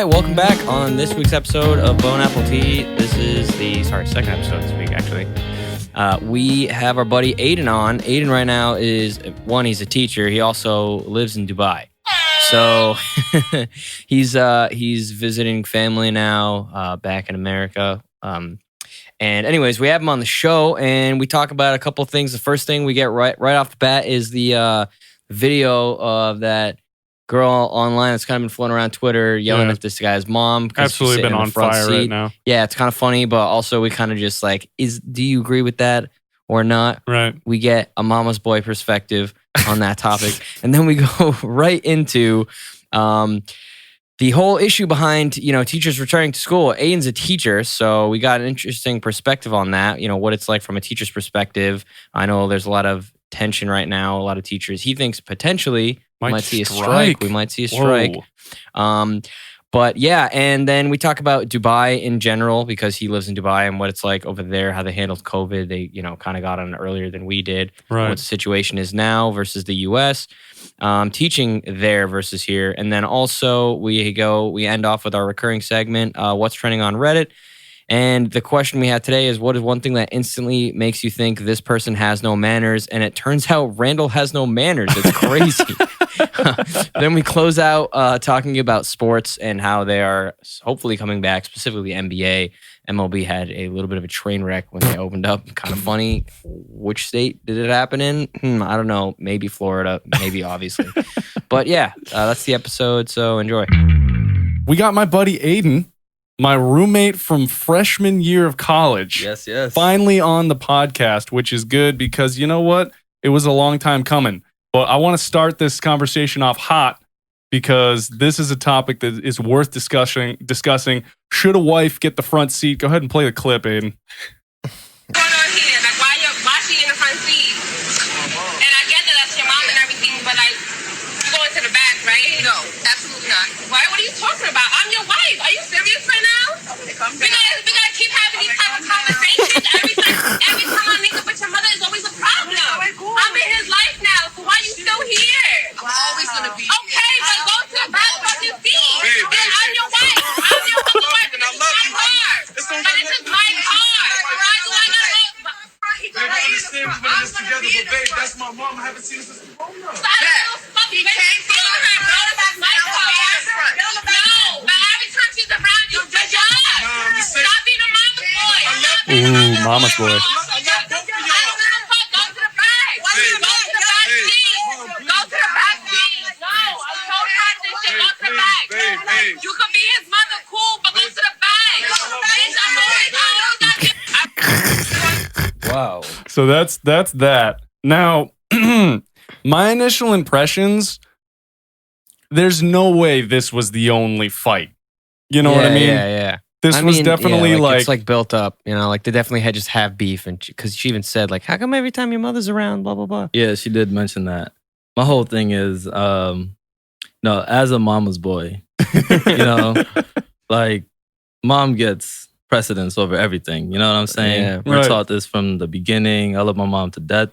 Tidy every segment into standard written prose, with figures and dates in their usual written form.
right, welcome back on this week's episode of Bone Apple Tea. This is the second episode this week, actually. We have our buddy Aden on. Aden right now is, one, he's a teacher. He also lives in Dubai. So he's visiting family now back in America. And anyways, we have him on the show, and we talk about a couple of things. The first thing we get right off the bat is the video of that girl online that's kind of been floating around Twitter yelling at this guy's mom. Absolutely been on fire right now. Yeah, it's kind of funny, but also we kind of just like, do you agree with that or not? Right. We get a mama's boy perspective on that topic. And then we go right into the whole issue behind, teachers returning to school. Aden's a teacher, so we got an interesting perspective on that, what it's like from a teacher's perspective. I know there's a lot of tension right now, a lot of teachers. He thinks potentially we might see a strike. We might see a strike. But yeah, and then we talk about Dubai in general because he lives in Dubai and what it's like over there, how they handled COVID. They, kind of got on earlier than we did. Right. What the situation is now versus the US. Teaching there versus here. And then also we end off with our recurring segment, What's Trending on Reddit. And the question we have today is, what is one thing that instantly makes you think this person has no manners? And it turns out Randall has no manners. It's crazy. Then we close out talking about sports and how they are hopefully coming back, specifically NBA. MLB had a little bit of a train wreck when they opened up. Kind of funny. Which state did it happen in? I don't know. Maybe Florida. Maybe, obviously. But yeah, that's the episode. So enjoy. We got my buddy Aden, my roommate from freshman year of college. Yes. Finally on the podcast, which is good because you know what? It was a long time coming. But I want to start this conversation off hot because this is a topic that is worth discussing. Should a wife get the front seat? Go ahead and play the clip, Aden. What's going on here? Like, why she in the front seat? And I get that that's your mom and everything, but like, you going to the back, right? No, absolutely not. Why? What are you talking about? I'm your wife. Are you serious right now? We gotta keep having these type of conversations. Every time I link up with your mother, is always a problem. I'm in his life now, so why are you still here? I'm always gonna be. Okay, but go to the back fucking seat. I'm your wife. I'm your fucking wife. And this is my car. But this is my car. Why do I not look? Babe, I understand we put this together, but babe, that's my mom. I haven't seen her since the phone up. He came from my car. No, but every time she's around, you just stop being a mama's boy. Ooh, mama's boy. I don't give a fuck. Go to the back. Go to the back seat. Go to the back seat. No, I'm so tired of this shit. Go to the back. You could be his mother, cool, but go to the back. Bitch, Wow. So that's that. Now, my initial impressions, there's no way this was the only fight. You know what I mean? Yeah. This was definitely it's like built up, like they definitely had just have beef, and because she even said like, how come every time your mother's around, blah blah blah. Yeah, she did mention that. My whole thing is, no, as a mama's boy, like mom gets precedence over everything. You know what I'm saying? Yeah, We're taught this from the beginning. I love my mom to death.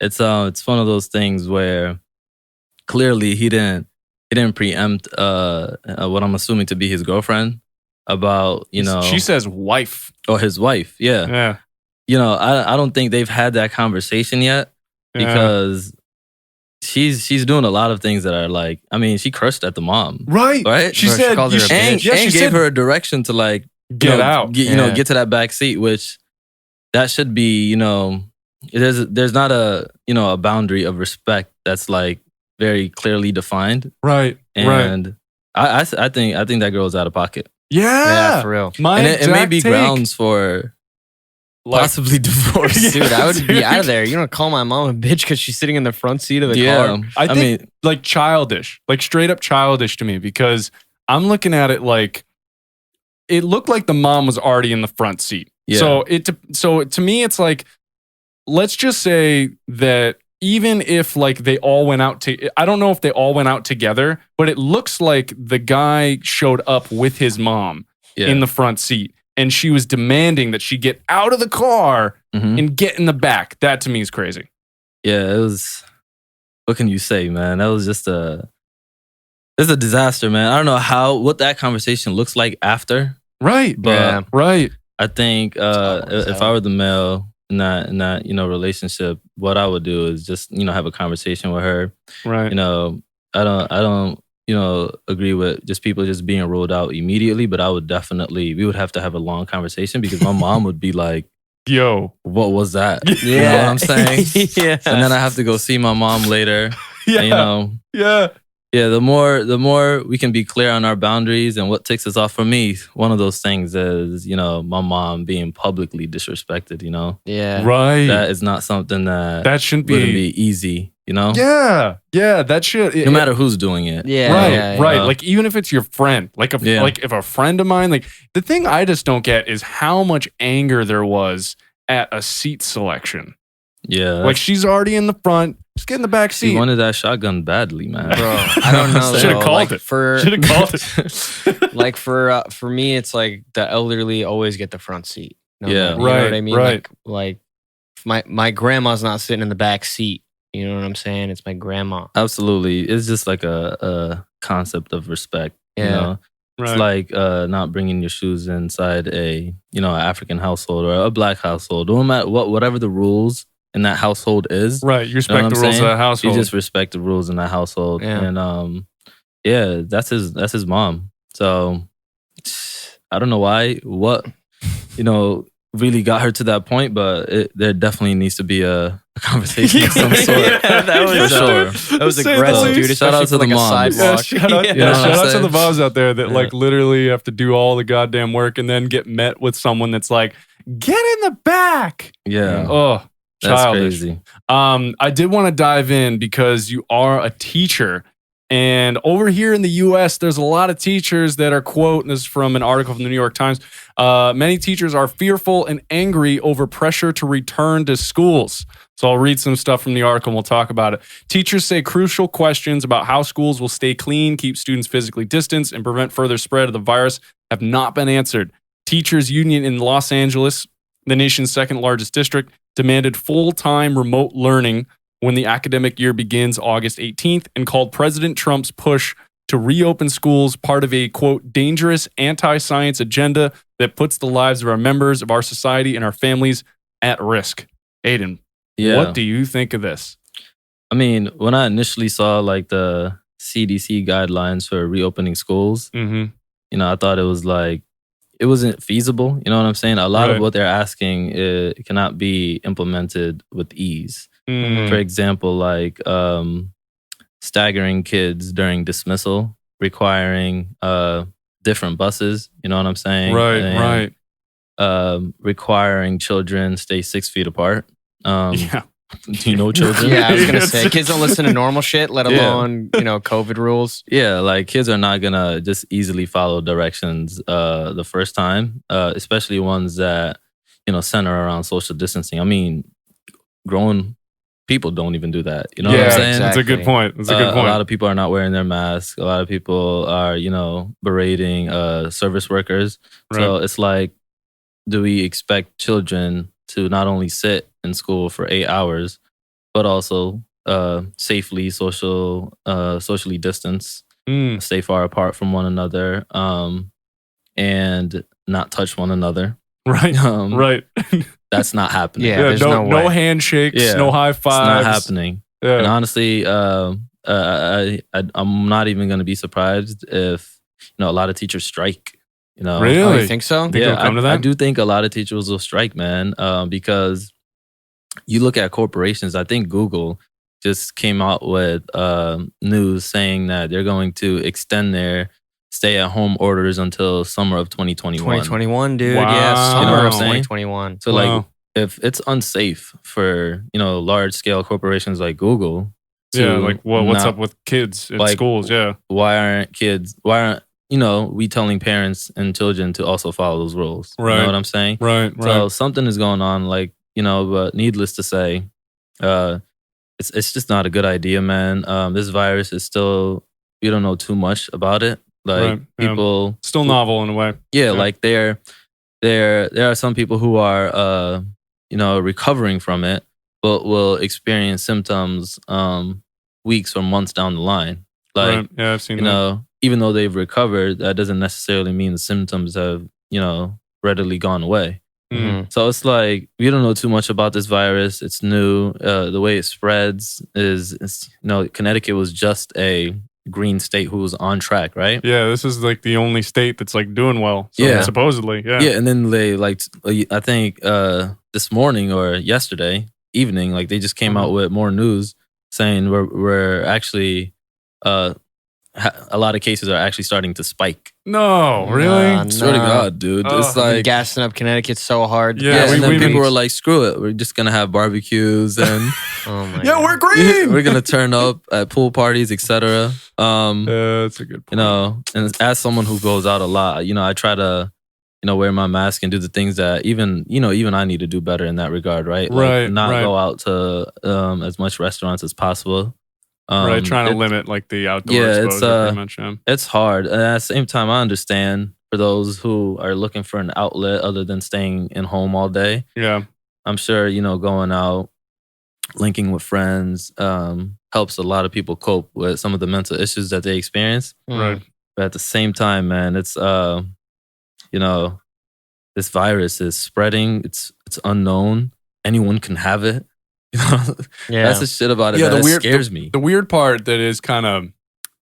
It's one of those things where clearly he didn't preempt what I'm assuming to be his girlfriend about, She says wife. or his wife. Yeah. Yeah. I don't think they've had that conversation yet because she's doing a lot of things that are like, she cursed at the mom. Right. She Or she said, called her a And, bitch. and gave her a direction to like, get out. Get to that back seat, which that should be, there's not a boundary of respect that's like very clearly defined. Right. And I think that girl's out of pocket. Yeah. For real. And it may be grounds for possibly divorce. Dude, I would be out of there. You don't call my mom a bitch because she's sitting in the front seat of the car. I think like childish, like straight up childish to me because I'm looking at it like it looked like the mom was already in the front seat. Yeah. So to me, it's like, let's just say that even if like they all went out I don't know if they all went out together, but it looks like the guy showed up with his mom in the front seat and she was demanding that she get out of the car and get in the back. That to me is crazy. Yeah, it was, what can you say, man? That was just It's a disaster, man. I don't know what that conversation looks like after, Right. but Yeah. Right. I think if I were the male in that relationship, what I would do is just have a conversation with her. Right. I don't agree with just people just being ruled out immediately, but we would have to have a long conversation because my mom would be like, Yo. what was that? Yeah. You know what I'm saying? Yeah. And then I have to go see my mom later. Yeah. And, Yeah. yeah, the more we can be clear on our boundaries and what takes us off. For me, one of those things is, my mom being publicly disrespected, Yeah. Right. That is not something that shouldn't wouldn't be. be easy, Yeah. Yeah. That should. no matter who's doing it. Yeah. Right, yeah, right. yeah. Like even if it's your friend, like if a friend of mine, like the thing I just don't get is how much anger there was at a seat selection. Yeah. Like she's already in the front, just get in the back She seat. wanted that shotgun badly, man. Bro, I don't know. Should have though. called Like, it. For Should have called it. like for me, it's like the elderly always get the front seat. Yeah. you know Right, what I mean. right. Like my grandma's not sitting in the back seat. You know what I'm saying? It's my grandma. Absolutely. It's just like a concept of respect. Yeah. Right. It's like not bringing your shoes inside a African household or a black household. No matter whatever the rules in that household is, Right. You you know respect what the I'm rules of saying? that household. You just respect the rules in that household. Yeah. And that's his mom. So I don't know what really got her to that point, but there definitely needs to be a conversation of some sort. Yeah, that was For sure. That was To say the aggressive, dude. least. Shout out Especially to for the like a moms. Yeah, sidewalk. shout out, Yeah. You know what shout I'm out to saying? the moms out there that Yeah. like literally have to do all the goddamn work and then get met with someone that's like, get in the back. Yeah. Oh, That's childish. crazy. I did want to dive in because you are a teacher. And over here in the US, there's a lot of teachers that are, quote, and this is from an article from the New York Times, many teachers are fearful and angry over pressure to return to schools. So I'll read some stuff from the article and we'll talk about it. Teachers say crucial questions about how schools will stay clean, keep students physically distanced, and prevent further spread of the virus have not been answered. Teachers Union in Los Angeles, the nation's second largest district, demanded full-time remote learning when the academic year begins August 18th and called President Trump's push to reopen schools part of a, quote, dangerous anti-science agenda that puts the lives of our members of our society and our families at risk. Aden, Yeah. what do you think of this? I mean, when I initially saw like the CDC guidelines for reopening schools, Mm-hmm. I thought it was like it wasn't feasible. You know what I'm saying? A lot Right. of what they're asking cannot be implemented with ease. Mm. For example, like staggering kids during dismissal, requiring different buses. You know what I'm saying? Right, And, right. requiring children stay 6 feet apart. Yeah. Do you know children? Yeah, I was gonna Yes. say kids don't listen to normal shit, let Yeah. alone COVID rules. Yeah, like kids are not gonna just easily follow directions the first time, especially ones that center around social distancing. I mean, grown people don't even do that. You know what I'm saying? exactly. That's a good point. That's a good A point. lot of people are not wearing their masks. A lot of people are, berating service workers. So it's like, do we expect children to not only sit in school for 8 hours, but also safely socially distance, Mm. stay far apart from one another, and not touch one another? Right. Right. That's not happening. Yeah, there's no no way. handshakes, Yeah. no high It's fives. not happening. Yeah. And honestly, I'm not even going to be surprised if a lot of teachers strike. Really? Oh, you think so? Think it'll come to that? I do think a lot of teachers will strike, man, because you look at corporations. I think Google just came out with news saying that they're going to extend their stay-at-home orders until summer of 2021. 2021, dude. Wow. Yeah, You know summer what I'm of saying? 2021. So, Wow. like, if it's unsafe for large-scale corporations like Google, Yeah, to like what's not- up with kids in like, schools? Yeah. why aren't we telling parents and children to also follow those rules? You Right. know what I'm saying? Right. So something is going on, like, but needless to say, it's just not a good idea, man. This virus is still, we don't know too much about it. Like Right, yeah. people, Still novel in a way. yeah, Yeah. like there are some people who are, recovering from it, but will experience symptoms weeks or months down the line. Like, right. Yeah, I've seen you know, even though they've recovered, that doesn't necessarily mean the symptoms have, you know, readily gone away. that. Mhm. So it's like we don't know too much about this virus. It's new. The way it spreads is you know, Connecticut was just a green state who was on track, right? Yeah, this is like the only state that's like doing well. So Yeah. supposedly. Yeah. Yeah, and then they like I think this morning or yesterday evening, like they just came out with more news saying we're actually a lot of cases are actually starting to spike. No, really? Nah, Swear to nah. God, dude. Oh. It's Been like gassing up Connecticut so hard. Yeah, yeah, we- and then we've been- people were like, "Screw it, we're just gonna have barbecues and Oh my Yeah, God. we're green. we're gonna turn up at pool parties, etc." That's a good point. You know, and as someone who goes out a lot, you know, I try to, you know, wear my mask and do the things that even I need to do better in that regard, right? Like, Right, not right. go out to as much restaurants as possible. Right, trying to it- limit like the outdoor Yeah, exposure it's, pretty much. Yeah. It's hard. And at the same time, I understand for those who are looking for an outlet other than staying in home all day. Yeah. I'm sure, you know, going out, linking with friends, helps a lot of people cope with some of the mental issues that they experience. Right. But at the same time, man, it's you know, this virus is spreading. It's unknown. Anyone can have it. You know, Yeah. that's the shit about it. Yeah, that the weird- scares me. The weird part that is kind of,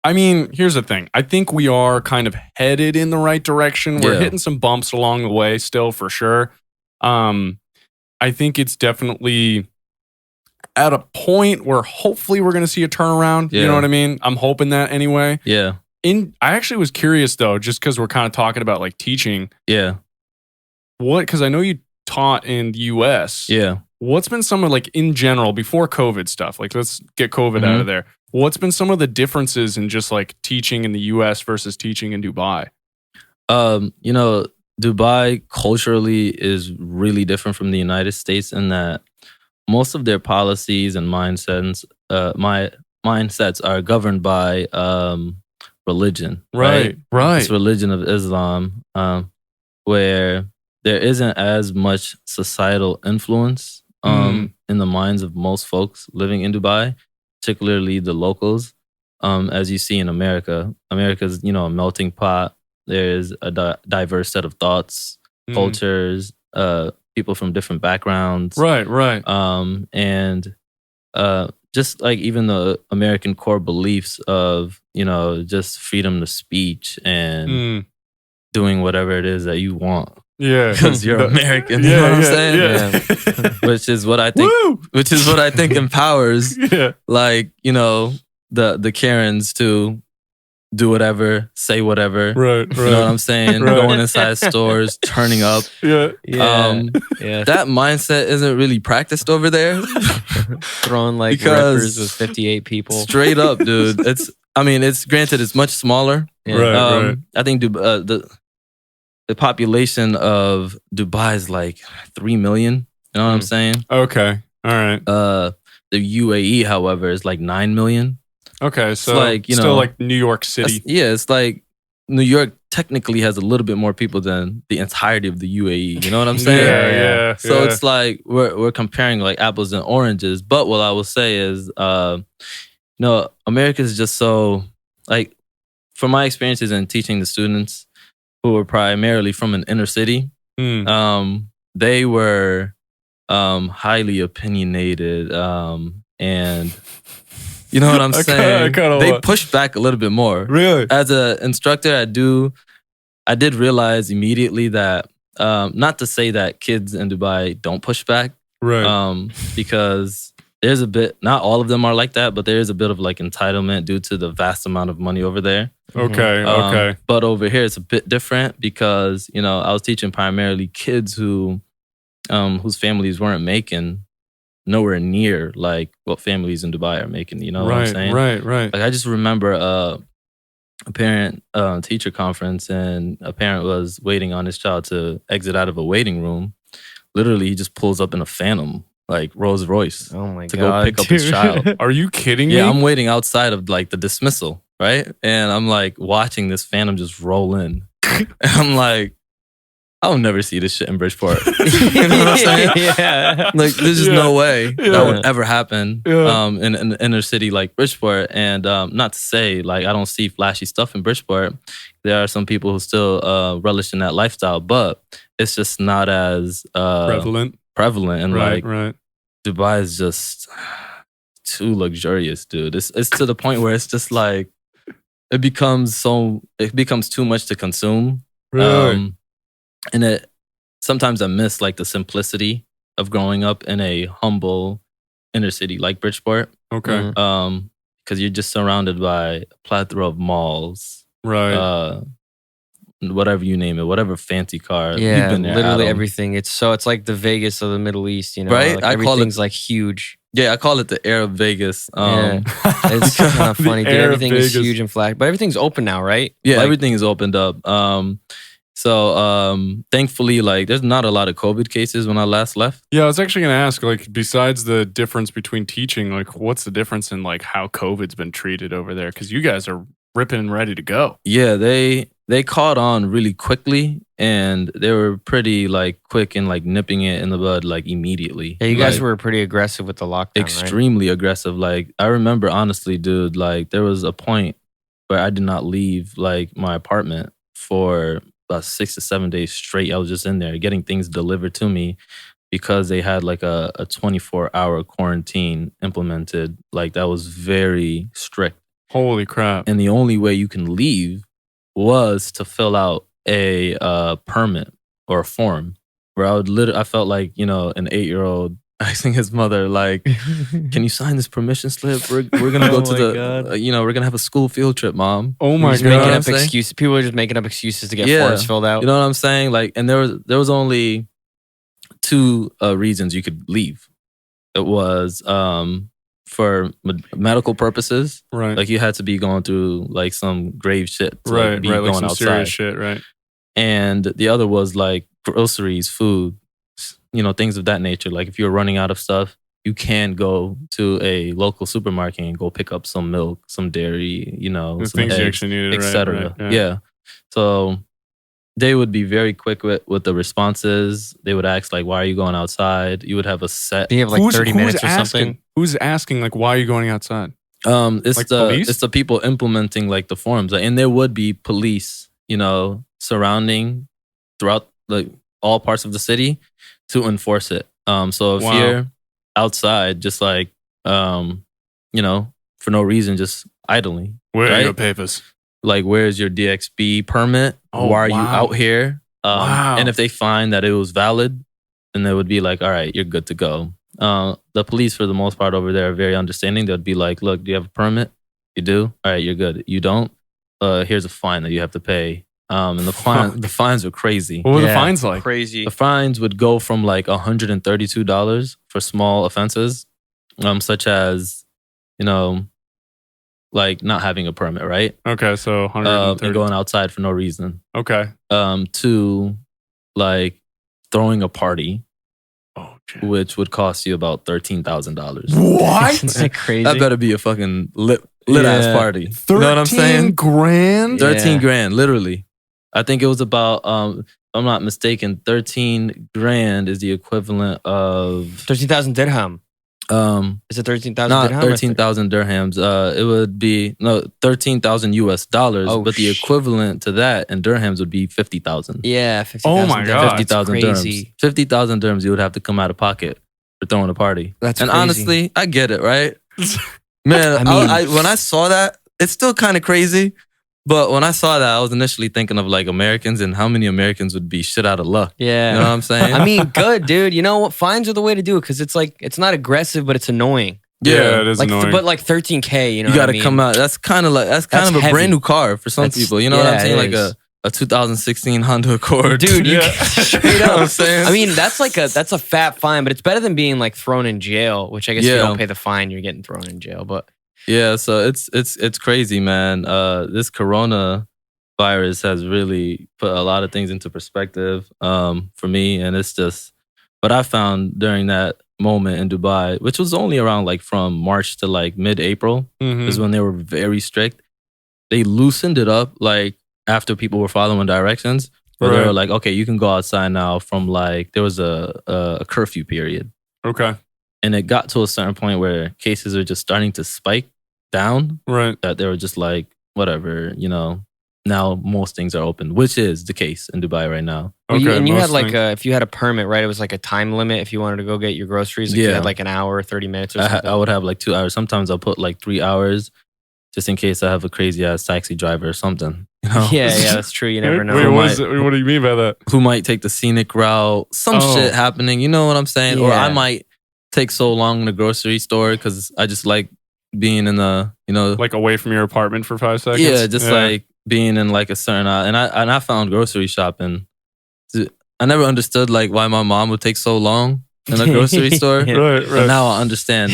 I mean, here's the thing. I think we are kind of headed in the right direction. We're Yeah. hitting some bumps along the way still for sure. I think it's definitely at a point where hopefully we're going to see a turnaround. You Yeah. know what I mean? I'm hoping that anyway. Yeah, I actually was curious though, just because we're kind of talking about like teaching. yeah, Because I know you taught in the US. yeah. What's been some of like in general before COVID stuff? Like let's get COVID out of there. What's been some of the differences in just like teaching in the US versus teaching in Dubai? You know, Dubai culturally is really different from the United States in that most of their policies and mindsets are governed by religion. Right. It's religion of Islam, where there isn't as much societal influence in the minds of most folks living in Dubai, particularly the locals. As you see in America, America's, you know, a melting pot. There's a diverse set of thoughts, cultures, people from different backgrounds. Right. And just like even the American core beliefs of, you know, just freedom of speech and doing whatever it is that you want Yeah. because you're American. You know what I'm saying? Yeah. Which is what I think. Woo! Which is what I think empowers, Yeah. like, you know, the Karens to do whatever, say whatever. Right. You know what I'm saying? Right. Going inside stores, turning up. Yeah. Yeah. Yeah. That mindset isn't really practiced over there. Throwing like Because- rippers with 58 people. Straight up, dude. It's granted, it's much smaller. Yeah. Right. I think the population of Dubai is like 3 million. You know what I'm saying? Okay. All right. The UAE, however, is like 9 million. Okay. So like, you still know, like New York City. Yeah, it's like New York technically has a little bit more people than the entirety of the UAE. You know what I'm saying? Yeah. So it's like we're comparing like apples and oranges. But what I will say is, America is just so, like, from my experiences in teaching the students who were primarily from an inner city, they were highly opinionated, and you know what I'm saying? They pushed back a little bit more. Really? As an instructor, I did realize immediately that, not to say that kids in Dubai don't push back, Right. because there's a bit, not all of them are like that, but there is a bit of like entitlement due to the vast amount of money over there. Okay. Okay. But over here, it's a bit different because, you know, I was teaching primarily kids whose families weren't making nowhere near like what families in Dubai are making. You know what I'm saying? Right. Like, I just remember a parent teacher conference, and a parent was waiting on his child to exit out of a waiting room. Literally, he just pulls up in a Phantom, like Rolls Royce, Oh my to God. go pick up his dude. child. Are you kidding me? Yeah, I'm waiting outside of like the dismissal, right? And I'm like watching this Phantom just roll in. And I'm like, I'll never see this shit in Bridgeport. You know what I'm saying? Yeah. Like, there's just no way Yeah. that would ever happen Yeah. in an inner city like Bridgeport. And not to say, like, I don't see flashy stuff in Bridgeport. There are some people who still relish in that lifestyle, but it's just not as Prevalent. And Right, like, right. Dubai is just too luxurious, dude. It's to the point where it's just like, it becomes too much to consume. Really? And sometimes I miss like the simplicity of growing up in a humble inner city like Bridgeport. Okay. Because you're just surrounded by a plethora of malls, Right. whatever you name it, whatever fancy car. You've Yeah, been there, literally Adam. everything. It's like the Vegas of the Middle East, you know? Right? Like, I call it- everything's like huge. Yeah, I call it the Arab Vegas. Yeah. It's kind of The funny, dude. air of Everything is Vegas. huge and flat, but everything's open now, right? Yeah, Like, everything is opened up. So thankfully, like, there's not a lot of COVID cases when I last left. Yeah, I was actually going to ask, like, besides the difference between teaching, like, what's the difference in like how COVID's been treated over there? Because you guys are ripping and ready to go. Yeah, they caught on really quickly, and they were pretty like quick in like nipping it in the bud like immediately. Yeah, you guys Like, were pretty aggressive with the lockdown, right? extremely aggressive. Like, I remember honestly, dude, like there was a point where I did not leave like my apartment for about 6 to 7 days straight. I was just in there getting things delivered to me because they had like a 24-hour quarantine implemented. Like, that was very strict. Holy crap. And the only way you can leave was to fill out a permit or a form. Where I felt like, you know, an 8-year-old asking his mother, like, "Can you sign this permission slip? We're gonna go Oh to my the, God. we're gonna have a school field trip, mom." Oh my Just making what I'm up god. saying? excuses. People are just making up excuses to get Yeah. forms filled out. You know what I'm saying? Like, and there was only 2 reasons you could leave. It was for medical purposes. Right. Like, you had to be going through like some grave shit to right, like, be right. Like going some outside. serious shit, right? And the other was like groceries, food, you know, things of that nature. Like, if you're running out of stuff, you can go to a local supermarket and go pick up some milk, some dairy, you know, The some things you eggs, actually needed, right? etc. Right, Yeah. So they would be very quick with the responses. They would ask like, "Why are you going outside?" You would have a set. Do you have like 30 minutes or asking? something? Who's asking, like, why are you going outside? It's Like the police? it's the people implementing like the forms, and there would be police, you know, surrounding throughout like all parts of the city to enforce it. So if Wow. you're outside, just like you know, for no reason, just idling, Where are Right? your papers? like, where's your DXB permit? Oh, Why are you wow. out here? Wow. And if they find that it was valid, then they would be like, all right, you're good to go. The police, for the most part over there, are very understanding. They'd be like, look, do you have a permit? You do? All right, you're good. You don't? Here's a fine that you have to pay. And the fines are crazy. What were the Yeah. fines like? Crazy. The fines would go from like $132 for small offenses, such as, you know, like not having a permit, right? Okay, so And 130. going outside for no reason. Okay. To like throwing a party, Oh, shit. which would cost you about $13,000. What? Isn't that crazy? That better be a fucking lit ass Yeah. party. You know what I'm saying? $13,000? 13 Yeah. grand, literally. I think it was about, if I'm not mistaken, 13 grand is the equivalent of 13,000 dirham. Is it 13,000 not dirham? or 13,000 dirhams. It would be 13,000 US dollars, Oh, but the equivalent to that in dirhams would be 50,000. Yeah, 50,000 Oh my dirham. God. 50,000 Crazy. dirhams. 50,000 dirhams you would have to come out of pocket for throwing a party. That's And crazy. honestly, I get it, right? Man, I mean- I when I saw that, it's still kind of crazy. But when I saw that, I was initially thinking of like Americans and how many Americans would be shit out of luck. Yeah. You know what I'm saying? I mean, good, dude. You know what? Fines are the way to do it because it's like, it's not aggressive, but it's annoying. Yeah, it is Like, annoying. but like 13K, you know you what got I to mean? come out. That's kind of That's a heavy. brand new car for some That's- people. You know what I'm yeah, saying? it Like is. a 2016 Honda Accord. Dude, you Yeah. straight You know what I'm up. saying? I mean, that's a fat fine, but it's better than being like thrown in jail, which I guess if you Yeah. don't pay the fine, you're getting thrown in jail. But Yeah, so it's crazy, man. This corona virus has really put a lot of things into perspective for me, and it's just what I found during that moment in Dubai, which was only around like from March to like mid-April, Mhm. is when they were very strict. They loosened it up like after people were following directions, Where they Right. were like, okay, you can go outside now from like, there was a curfew period. Okay. And it got to a certain point where cases are just starting to spike down. Right. That they were just like, whatever, now most things are open, which is the case in Dubai right now. Well, Okay. and you had most like things. if you had a permit, right? It was like a time limit if you wanted to go get your groceries. Like you Yeah. had like an hour or 30 minutes or I something. would have like 2 hours. Sometimes I'll put like 3 hours just in case I have a crazy ass taxi driver or something. Yeah, that's true. You never know. Wait, Who what do you mean by that? Who might take the scenic route? Some Oh. shit happening. You know what I'm saying? Or Yeah. I might take so long in the grocery store because I just like being in the, Like away from your apartment for 5 seconds? yeah, just like being in like a certain and I found grocery shopping. I never understood like why my mom would take so long in a grocery store. Yeah. Right, But right. now I understand.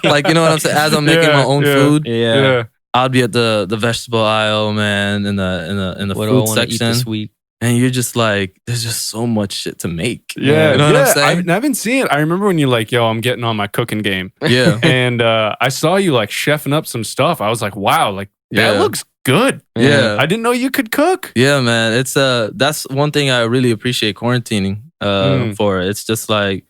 Like, you know what I'm saying? As I'm making my own food, Yeah. I'll be at the vegetable aisle, man, in the What do I food want to eat section. this week? And you're just like, there's just so much shit to make. Yeah, You know what I'm saying? I've been seeing it. I remember when you're like, yo, I'm getting on my cooking game. Yeah. And I saw you like chefing up some stuff. I was like, wow, like that Yeah. looks good. Yeah. I didn't know you could cook. Yeah, man. It's that's one thing I really appreciate quarantining for. It's just like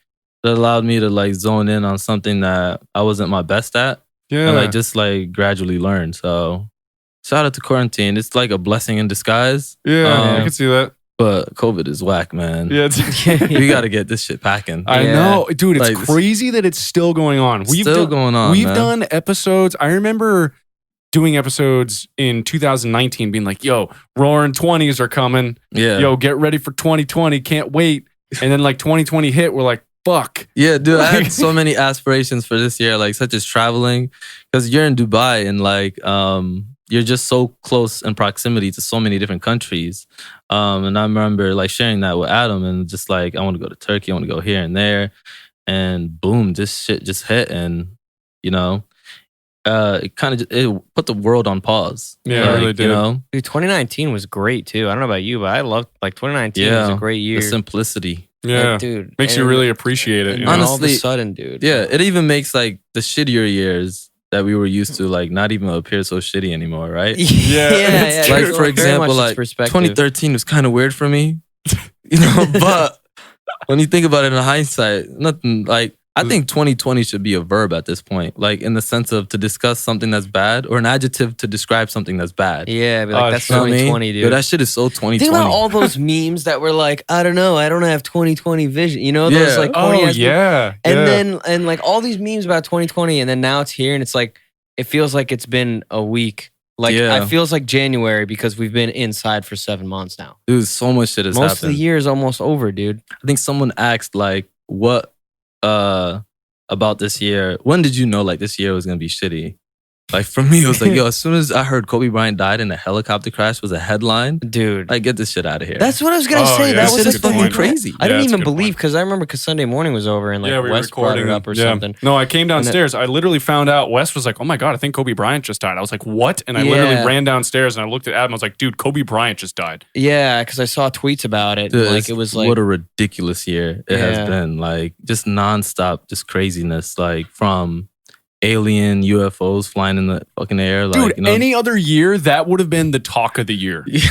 it allowed me to like zone in on something that I wasn't my best at. Yeah. And like just like gradually learn. So shout out to quarantine. It's like a blessing in disguise. I can see that. But COVID is whack, man. Yeah. We gotta get this shit packing. I Yeah. know. Dude, it's Like, crazy that it's still going on. Still going on. We've man. done episodes. I remember doing episodes in 2019 being like, yo, roaring 20s are coming. Yeah. Yo, get ready for 2020. Can't wait. And then like 2020 hit. We're like, fuck. Yeah, dude, I had so many aspirations for this year, like such as traveling, because you're in Dubai and like you're just so close in proximity to so many different countries. And I remember like sharing that with Adam and just like, I want to go to Turkey, I want to go here and there. And boom, this shit just hit and, it kind of it put the world on pause. Yeah, it Like, really did. Dude, 2019 was great too. I don't know about you, but I loved like 2019 was a great year. The simplicity. Yeah. Like, dude. Makes you and- really appreciate it. and You know? then all of a Honestly, sudden, dude. Yeah, it even makes like the shittier years that we were used to like not even appear so shitty anymore, right? Yeah, it's Like true. for example, like 2013 was kind of weird for me, but when you think about it in hindsight, nothing like I think 2020 should be a verb at this point, like in the sense of to discuss something that's bad or an adjective to describe something that's bad. Yeah, but like, that's You know what I mean? 2020, dude. Yo, that shit is so 2020. Think about all those memes that were like, I don't know, I don't have 2020 vision. You know, those Yeah. like corny Oh, ass yeah. And yeah. then and like all these memes about 2020, and then now it's here, and it's like it feels like it's been a week. Like Yeah. it feels like January because we've been inside for 7 months now. Dude, so much shit has Most happened. of the year is almost over, dude. I think someone asked like, what about this year? When did you know like this year was gonna be shitty? Like for me, it was like, yo, as soon as I heard Kobe Bryant died in a helicopter crash was a headline, Dude. like get this shit out of here. That's what I was gonna Oh, say. yeah, That that's was a like good the point. whole crazy. I Yeah, didn't that's a even good believe point. because I remember because Sunday morning was over and like we were Wes brought it recording up or yeah. something. No, I came downstairs. I literally found out Wes was like, oh my God, I think Kobe Bryant just died. I was like, what? And I literally Yeah. ran downstairs and I looked at Adam. I was like, dude, Kobe Bryant just died. Yeah, because I saw tweets about it. Dude, and, like it's- it was like what a ridiculous year it Yeah. has been. Like just nonstop, just craziness. Like from alien UFOs flying in the fucking air. Like, Dude, any other year, that would have been the talk of the year. It's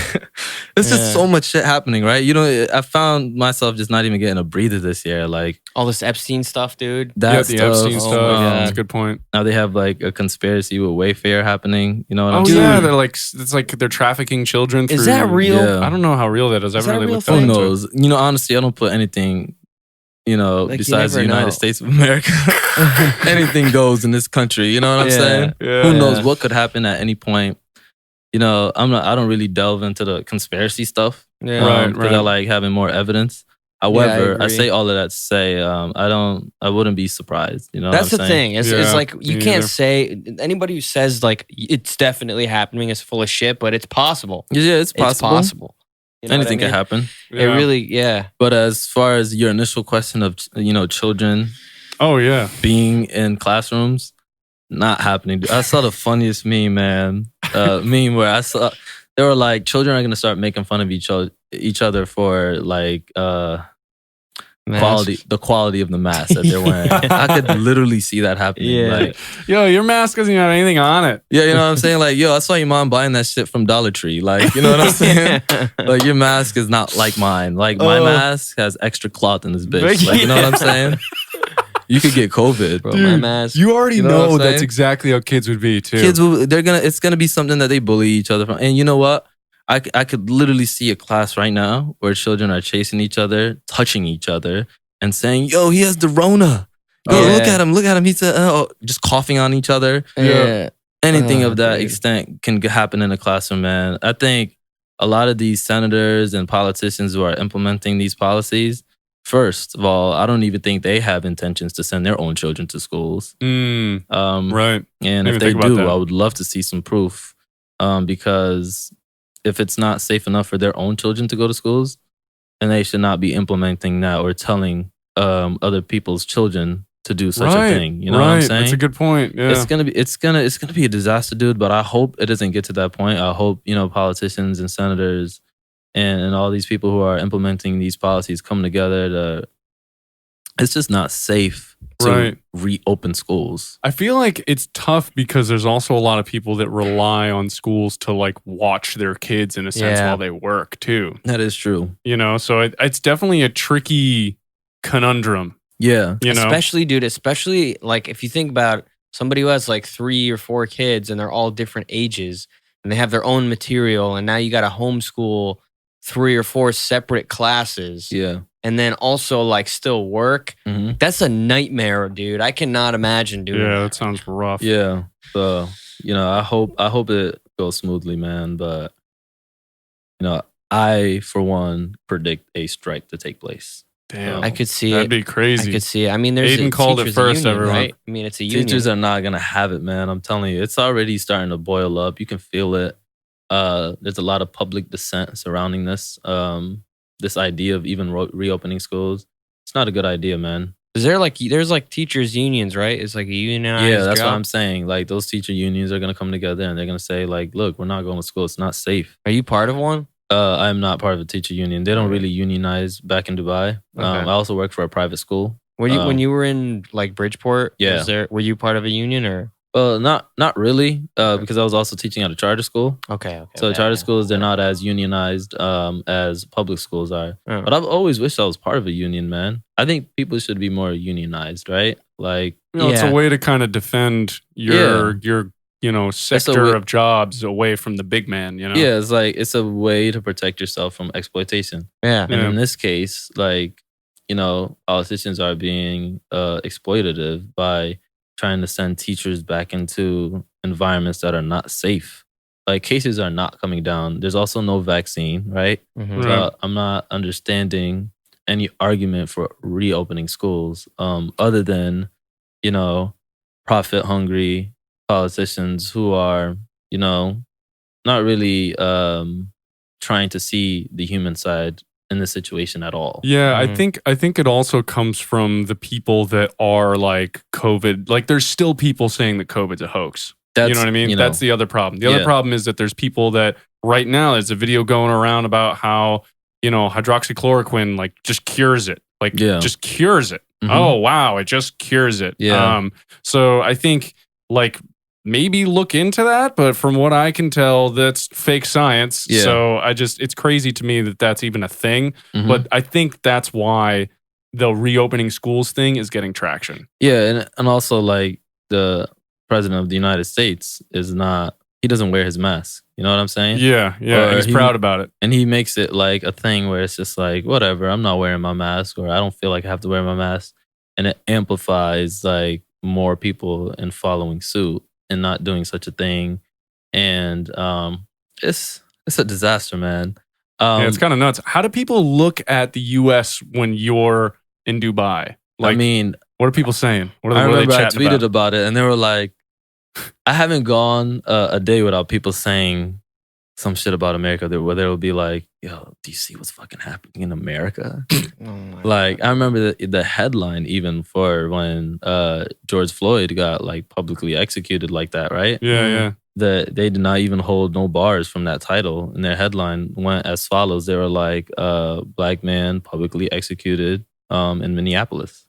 Yeah. just so much shit happening, right? I found myself just not even getting a breather this year. Like all this Epstein stuff, dude. that Yeah, the stuff. Epstein Oh stuff. my God. That's a good point. Now they have like a conspiracy with Wayfair happening. You know what I'm Oh saying? yeah, they're like it's like they're trafficking children. Is through- that real? Yeah. I don't know how real that is. I Is haven't that a really real looked thing? Who into it. knows? Honestly, I don't put anything, Like, you besides the never United know. States of America. Anything goes in this country. You know what I'm Yeah. saying? Yeah. Who knows what could happen at any point? I don't really delve into the conspiracy stuff. Yeah. Right, Because I like having more evidence. I However, I agree. say all of that to say, I wouldn't be surprised. You know, That's what the I'm saying? thing. It's Yeah, like you me can't either. say anybody who says like it's definitely happening is full of shit, but it's possible. Yeah, it's possible. It's possible. You know what I Anything mean? can happen. It Yeah. really, yeah. But as far as your initial question of children Oh yeah. being in classrooms, not happening. I saw the funniest meme, man. Meme where they were like, children are gonna start making fun of each other for like the quality of the mask that they're wearing. I could literally see that happening. Yeah. Like, Yo, your mask doesn't even have anything on it. yeah, you know what I'm saying? Like, yo, I saw your mom buying that shit from Dollar Tree. Like, you know what I'm saying? Like, your mask is not like mine. Like, my mask has extra cloth in this bitch. Like, you know what I'm saying? You could get COVID, Bro, my mask. You already know what I'm know that's saying? exactly how kids would be too. Kids will, it's gonna be something that they bully each other from. And you know what? I could literally see a class right now where children are chasing each other, touching each other, and saying, "Yo, he has the Rona. Yo, Yeah. look at him. He's just coughing on each other." Yeah. Anything of that dude. extent can happen in a classroom, man. I think a lot of these senators and politicians who are implementing these policies, first of all, I don't even think they have intentions to send their own children to schools. Right. And Didn't if even they think about do, that. I would love to see some proof. Because if it's not safe enough for their own children to go to schools, then they should not be implementing that or telling other people's children to do such a thing. You know what I'm saying? That's a good point. Yeah. It's gonna be a disaster, dude. But I hope it doesn't get to that point. I hope politicians and senators and all these people who are implementing these policies come together to. It's just not safe to reopen schools. I feel like it's tough because there's also a lot of people that rely on schools to like watch their kids in a sense Yeah. while they work too. That is true. So it's definitely a tricky conundrum. Yeah. Especially like if you think about somebody who has like 3 or 4 kids and they're all different ages and they have their own material, and now you got to homeschool 3 or 4 separate classes. Yeah. And then also like still work. Mm-hmm. That's a nightmare, dude. I cannot imagine doing Yeah, that. that sounds rough. Yeah. So, I hope it goes smoothly, man. But, I, for one, predict a strike to take place. Damn. I could see That'd it. be crazy. I could see it. I mean, there's Aiden called it teachers first, union, everyone. right? I mean, it's a union. Teachers are not going to have it, man. I'm telling you. It's already starting to boil up. You can feel it. There's a lot of public dissent surrounding this. This idea of even reopening schools. It's not a good idea, man. There's like teachers unions, right? It's like a unionized Yeah, that's job. what I'm saying. Like those teacher unions are gonna come together and they're gonna say, like, look, we're not going to school. It's not safe. Are you part of one? I'm not part of a teacher union. They don't really unionize back in Dubai. Okay. I also work for a private school. When you were in like Bridgeport, Yeah. were you part of a union or? Well, not really, because I was also teaching at a charter school. Okay. So charter schools, they're not as unionized as public schools are. Oh. But I've always wished I was part of a union, man. I think people should be more unionized, right? Like, It's Yeah. a way to kind of defend your sector way- of jobs away from the big man, yeah, it's like it's a way to protect yourself from exploitation. Yeah. And Yeah. in this case, like, politicians are being exploitative by trying to send teachers back into environments that are not safe. Like, cases are not coming down. There's also no vaccine, right? Mhm. Right. So I'm not understanding any argument for reopening schools other than, profit hungry politicians who are, not really trying to see the human side in the situation at all. Yeah, Mhm. I think it also comes from the people that are like COVID. Like, there's still people saying that COVID's a hoax. You know what I mean? That's the other problem. The other Yeah. problem is that there's people that right now there's a video going around about how hydroxychloroquine like just cures it. Like, Yeah. just cures it. Mhm. Oh wow, it just cures it. Yeah. So I think like maybe look into that, but from what I can tell, that's fake science. Yeah. So it's crazy to me that that's even a thing. Mhm. But I think that's why the reopening schools thing is getting traction. Yeah, and also, like, the president of the United States he doesn't wear his mask. You know what I'm saying? Yeah, Or and he's he- proud about it. And he makes it like a thing where it's just like, whatever, I'm not wearing my mask, or I don't feel like I have to wear my mask. And it amplifies like more people in following suit and not doing such a thing. And it's a disaster, man. Yeah, it's kind of nuts. How do people look at the U.S. when you're in Dubai? Like, I mean, what are people saying? What I are they remember I chatting tweeted about? about it, and they were like, I haven't gone a day without people saying some shit about America where they will be like, yo, do you see what's fucking happening in America? Oh my Like, I remember the headline even for when George Floyd got like publicly executed like that, right? Yeah, yeah. They did not even hold no bars from that title. And their headline went as follows. They were like, black man publicly executed in Minneapolis,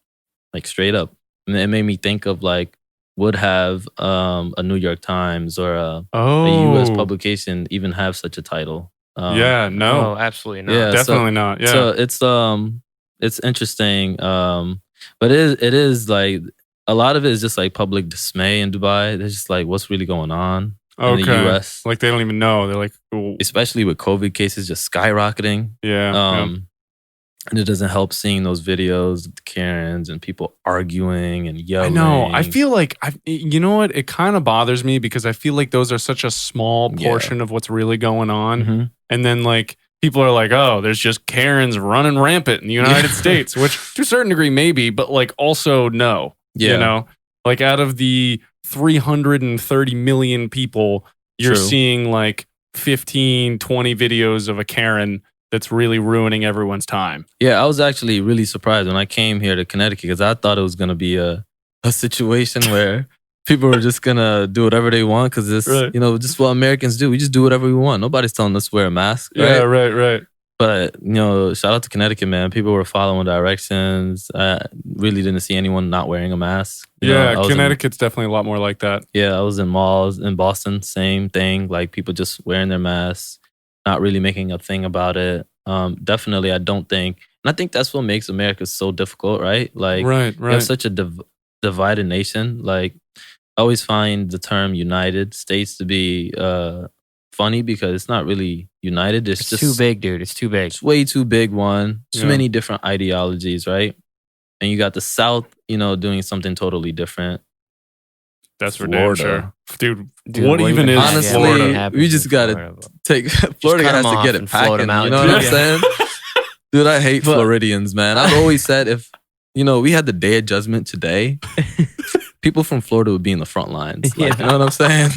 like straight up. And it made me think of like, would have a New York Times or a U.S. publication even have such a title? Yeah, no. Oh, absolutely not. Yeah, Definitely not. Yeah. So it's interesting, but it is like a lot of it is just like public dismay in Dubai. It's just like what's really going on in the U.S. Like they don't even know. They're like, ooh. Especially with COVID cases just skyrocketing. Yeah. And it doesn't help seeing those videos of the Karens and people arguing and yelling. I know. I feel like, you know what? It kind of bothers me because I feel like those are such a small portion of what's really going on. Mm-hmm. And then like people are like, oh, there's just Karens running rampant in the United States, which to a certain degree maybe, but like also no. Yeah. You know, like out of the 330 million people, you're True. seeing like 15, 20 videos of a Karen that's really ruining everyone's time. Yeah, I was actually really surprised when I came here to Connecticut because I thought it was going to be a situation where people were just going to do whatever they want because this, you know, just what Americans do. We just do whatever we want. Nobody's telling us to wear a mask. Right? Yeah, right. But, you know, shout out to Connecticut, man. People were following directions. I really didn't see anyone not wearing a mask. You know, Connecticut's definitely a lot more like that. Yeah, I was in malls in Boston, same thing. Like people just wearing their masks, not really making a thing about it. Definitely, I don't think, and I think that's what makes America so difficult, right? Like, we have such a divided nation. Like, I always find the term United States to be funny because it's not really united. It's just too big, dude. It's too big. It's way too big. Too many different ideologies, right? And you got the South, you know, doing something totally different. That's for damn sure. Dude, Dude, what even is honestly, Florida? we just got to take Florida has to get it packing. You know what I'm saying? Dude, I hate Floridians, man. I've always said if, you know, we had the Day of Judgment today, people from Florida would be in the front lines. Like, you know what I'm saying?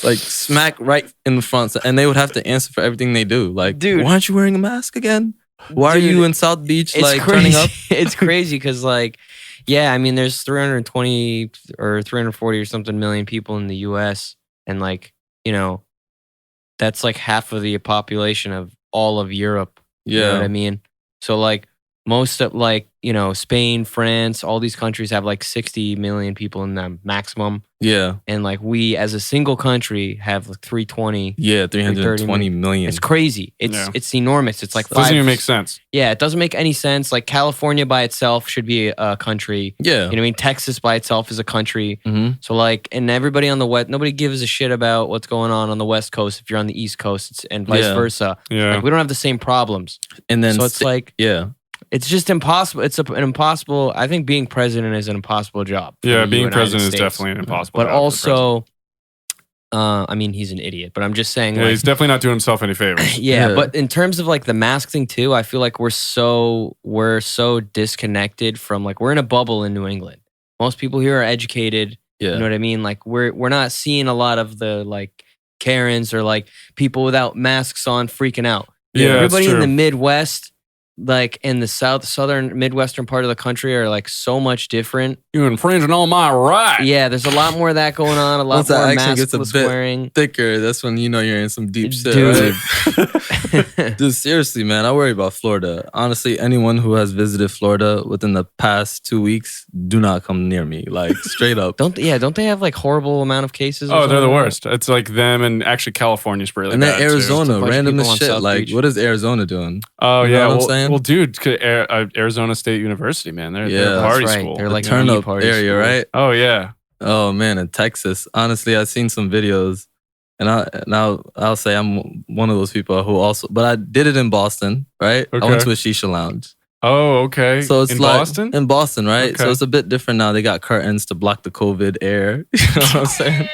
Like smack right in the front, and they would have to answer for everything they do. Like, dude, why aren't you wearing a mask again? Why are you in South Beach like turning up? It's crazy because like, yeah, I mean, there's 320 or 340 or something million people in the U.S. and like, you know, that's like half of the population of all of Europe. You know what I mean? So like most of like, you know, Spain, France, all these countries have like 60 million people in them maximum. Yeah. And like we as a single country have like 320. Yeah, 320 million. It's crazy. It's enormous. It's like it doesn't even make sense. Yeah, it doesn't make any sense. Like California by itself should be a country. Yeah. You know what I mean? Texas by itself is a country. Mm-hmm. So like, and everybody on the West, nobody gives a shit about what's going on the West Coast if you're on the East Coast and vice versa. Yeah. Like we don't have the same problems. And then so it's like, yeah. It's just impossible. It's an impossible. I think being president is an impossible job. Yeah, being president is definitely an impossible job. But also, I mean, he's an idiot. But I'm just saying, yeah, like, he's definitely not doing himself any favors. Yeah, but in terms of like the mask thing too, I feel like we're so disconnected from like we're in a bubble in New England. Most people here are educated. Yeah. You know what I mean? Like we're not seeing a lot of the like Karens or like people without masks on freaking out. Yeah, everybody that's in true. the Midwest. Like in the southern Midwestern part of the country are like so much different. You infringing on my right. Yeah, there's a lot more of that going on. A lot Once more that accent gets a maskless bit wearing. thicker, that's when you know you're in some deep shit, Dude. right? Dude, seriously, man, I worry about Florida. Honestly, anyone who has visited Florida within the past 2 weeks, do not come near me. Like straight up. Don't they have like horrible amount of cases? or Oh, they're the something? worst. It's like them and actually California's really And bad. then Arizona, Just a bunch of random people as on shit. South Like, Beach. what is Arizona doing? Oh, You yeah. know what I'm Well, saying? well, dude, Arizona State University, man. They're a Yeah. party That's right. school. They're like Turn mini up party area, school. right? Oh, yeah. Oh man, in Texas. Honestly, I've seen some videos, and I'll say I'm one of those people who also, but I did it in Boston, right? I went Okay. to a shisha lounge. Oh, okay. So it's in like Boston? in Boston, right? So Okay. it's a bit different now. They got curtains to block the COVID air. You know what I'm saying?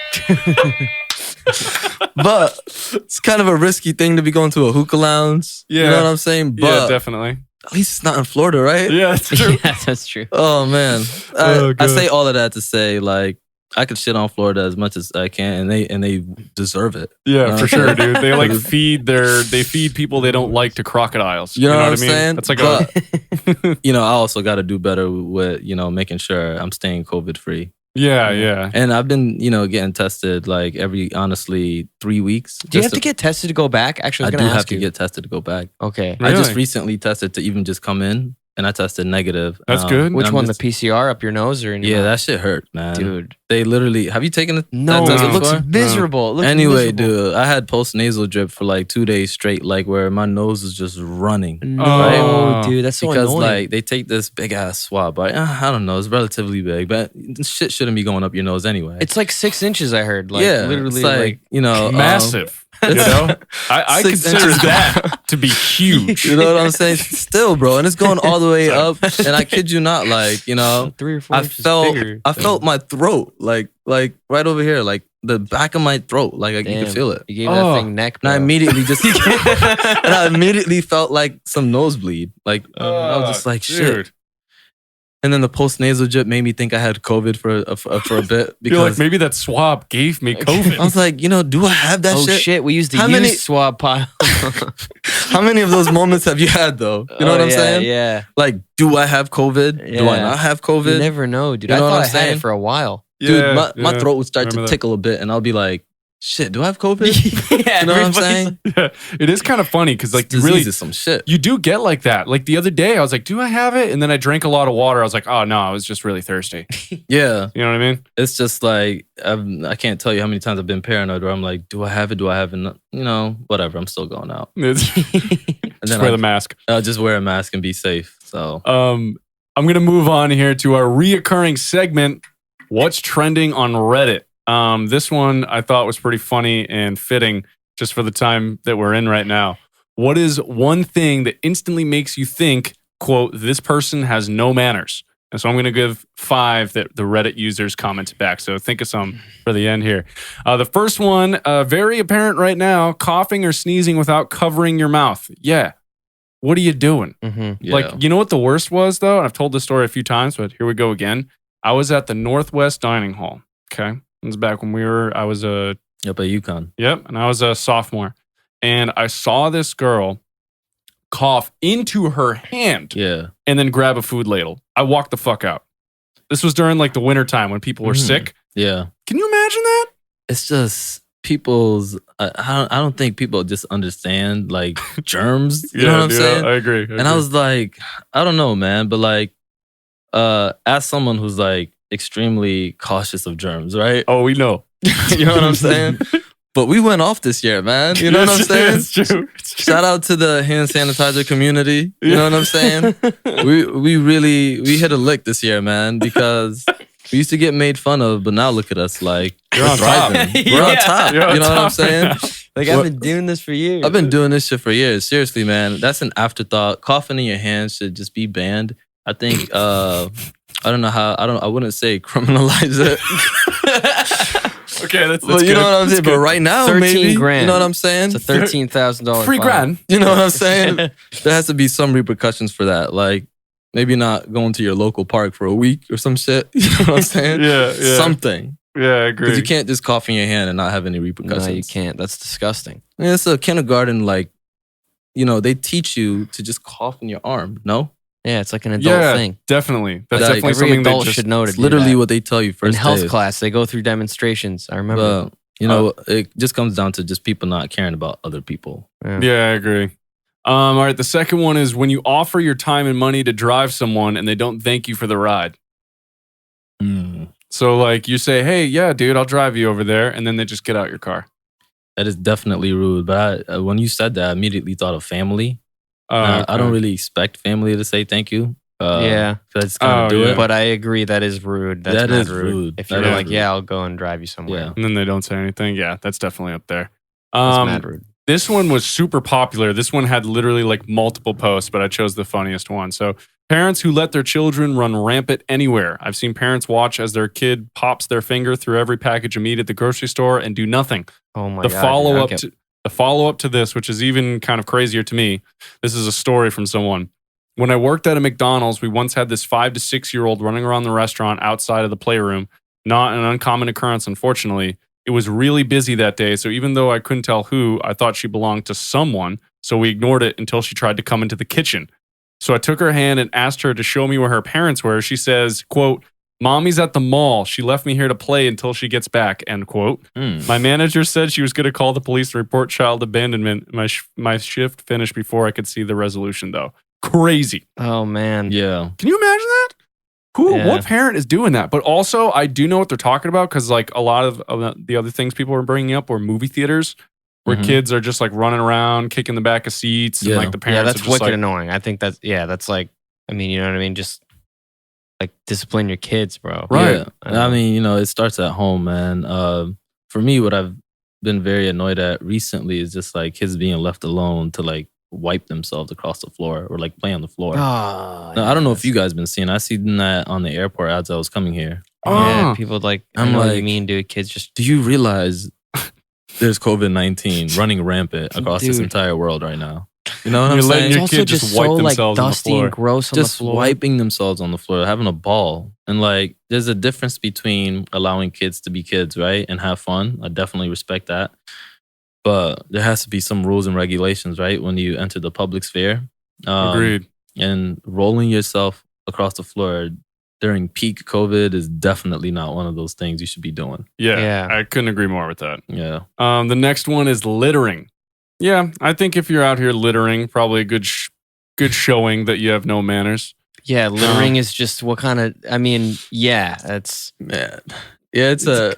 But it's kind of a risky thing to be going to a hookah lounge. You Yeah. know what I'm saying? But Yeah, definitely. at least it's not in Florida, right? Yeah, that's true. Yeah, that's true. Oh man, Oh, I God. say all of that to say like I could shit on Florida as much as I can, and they deserve it. Yeah, for sure, Okay. dude. They like they feed people they don't like to crocodiles. You know what I'm I mean? saying? That's like But, you know, I also got to do better with making sure I'm staying COVID free. yeah. And I've been getting tested like every honestly 3 weeks. Do you have to get tested to go back? Actually, I I was do going to have ask to you. get tested to go back. Okay. I just Really? recently tested to even just come in, and I tested negative. That's good. and Which I'm one? just- The PCR up your nose or in your Yeah, mouth? that shit hurt, man. Dude. They literally have you taken it? No, that test it looks before? miserable. It looks Anyway, miserable. dude, I had post nasal drip for like 2 days straight, like where my nose was just running. No, Right? dude, that's so Because annoying. like they take this big ass swab, right? I don't know, it's relatively big, but shit shouldn't be going up your nose anyway. It's like 6 inches, I heard. Like, yeah, literally, it's like you know, Massive. You know, I 6 consider inches. that to be huge. You know what I'm saying? Still, bro, and it's going all the way up. And I kid you not, like you know, 3 or 4 I inches felt bigger. I felt my throat, like right over here, like the back of my throat, like you Damn. could feel it. You gave Oh. that thing neck, And I bro. immediately just and I immediately felt like some nosebleed. Like I was just like shit. Dude. And then the post nasal drip made me think I had COVID for a bit You're like, because maybe that swab gave me I COVID. was like, you know, do I have that Oh shit? shit, we used the How used many- swab pile. How many of those moments have you had though? You know Oh, what I'm yeah, saying? Yeah. Like, do I have COVID? Do I Yeah. not have COVID? You never know, dude. You I know what thought I'm I had saying? it for a while. Dude, Yeah, my yeah. throat would start to Remember that. tickle a bit, and I'll be like, shit, do I have COVID? Yeah, You know what I'm everybody's saying? Yeah, it is kind of funny because like you Disease really is some shit. you do get like that. Like the other day, I was like, "Do I have it?" And then I drank a lot of water. I was like, "Oh no, I was just really thirsty." Yeah, You know what I mean? it's just like I can't tell you how many times I've been paranoid where I'm like, do I have it? Do I have it? You know, whatever. I'm still going out, It's, and just then wear the mask. I'll just wear a mask and be safe. So I'm gonna move on here to our reoccurring segment. What's trending on Reddit? This one I thought was pretty funny and fitting just for the time that we're in right now. What is one thing that instantly makes you think, quote, this person has no manners? And so I'm going to give 5 that the Reddit users commented back. So think of some for the end here. The first one, very apparent right now, coughing or sneezing without covering your mouth. Yeah. What are you doing? Mm-hmm. yeah. Like, you know what the worst was, though? And I've told this story a few times, but here we go again. I was at the Northwest Dining Hall. Okay. It was back when I was a up at UConn. Yep, and I was a sophomore. And I saw this girl cough into her hand Yeah, and then grab a food ladle. I walked the fuck out. This was during like the winter time when people were Mhm. sick. yeah. Can you imagine that? It's just people's. I don't think people just understand like germs. You know what I'm saying? I agree. And I was like, I don't know, man, but like, as someone who's like extremely cautious of germs, right? oh, we know. You know what I'm saying? But we went off this year, man. You know what I'm saying? It's true. It's true. Shout out to the hand sanitizer community. You know what I'm saying? we hit a lick this year, man, because we used to get made fun of, but now look at us, like You're we're on top. thriving. We're on Yeah. top. You're on You know what I'm top right saying? now. Like, What- I've been doing this for years. I've been doing this shit for years. Seriously, man. That's an afterthought. Coughing in your hands should just be banned. I think I don't know how I wouldn't say criminalize it. Okay, that's But you know what I'm saying? But right now, 13 maybe. grand. You know what I'm saying? It's a $13,000 free fine. grand. You know what I'm saying? There has to be some repercussions for that. Like maybe not going to your local park for a week or some shit. You know what I'm saying? Yeah, yeah. Something. Yeah, I agree. Because you can't just cough in your hand and not have any repercussions. No, you can't. That's disgusting. Yeah, it's a kindergarten, like, you know, they teach you to just cough in your arm. No? Yeah, it's like an adult Yeah, thing. definitely. That's Like, definitely Every something they adult just should know to It's do literally that. what they tell you In first health day. class, they go through demonstrations. I remember. But, you know, it just comes down to just people not caring about other people. Yeah, I agree. All right, the second one is when you offer your time and money to drive someone and they don't thank you for the ride. So, like, you say, hey, yeah, dude, I'll drive you over there. And then they just get out your car. That is definitely rude. But when you said that, I immediately thought of family. I don't Okay. really expect family to say thank you. Yeah. I just kind of Oh, do yeah. it. But I agree that is rude. That's That mad is rude. If That you're is like, rude. yeah, I'll go and drive you somewhere. Yeah. And then they don't say anything. Yeah, that's definitely up there. That's mad rude. This one was super popular. This one had literally like multiple posts, but I chose the funniest one. So, parents who let their children run rampant anywhere. I've seen parents watch as their kid pops their finger through every package of meat at the grocery store and do nothing. Oh my The god. follow up to this, which is even kind of crazier to me. This is a story from someone. When I worked at a McDonald's, we once had this 5 to 6 year old running around the restaurant outside of the playroom. Not an uncommon occurrence, unfortunately. It was really busy that day, so even though I couldn't tell who, I thought she belonged to someone, so we ignored it until she tried to come into the kitchen. So I took her hand and asked her to show me where her parents were. She says, quote, "Mommy's at the mall. She left me here to play until she gets back," end quote. My manager said she was going to call the police to report child abandonment. My shift finished before I could see the resolution, though. crazy. Oh man. Yeah. Can you imagine that? What parent is doing that? But also, I do know what they're talking about because like a lot of the other things people were bringing up were movie theaters where kids are just like running around, kicking the back of seats, and like the parents. Yeah, that's are just wicked like, annoying. I think that's like, I mean, you know what I mean? Just like discipline your kids, bro. Right. Yeah. I mean, you know, it starts at home, man. For me, what I've been very annoyed at recently is just like kids being left alone to like wipe themselves across the floor or like play on the floor. Oh, Now, I don't know if you guys been seeing. I seen that on the airport as I was coming here. Yeah, people like. I'm I know what you like, mean, dude. Kids just. Do you realize there's COVID-19 running rampant across this Dude. entire world right now? You know what You're I'm letting saying? your It's also kid just wipe so like themselves on the dusty floor. and gross on the Just floor. wiping themselves on the floor, having a ball. And like, there's a difference between allowing kids to be kids, right? And have fun. I definitely respect that. But there has to be some rules and regulations, right? When you enter the public sphere. Agreed. And rolling yourself across the floor during peak COVID is definitely not one of those things you should be doing. Yeah, I couldn't agree more with that. Yeah. The next one is littering. Yeah, I think if you're out here littering, probably a good showing that you have no manners. Yeah, littering is just what kind of. I mean, yeah, that's. Man. Yeah, it's a.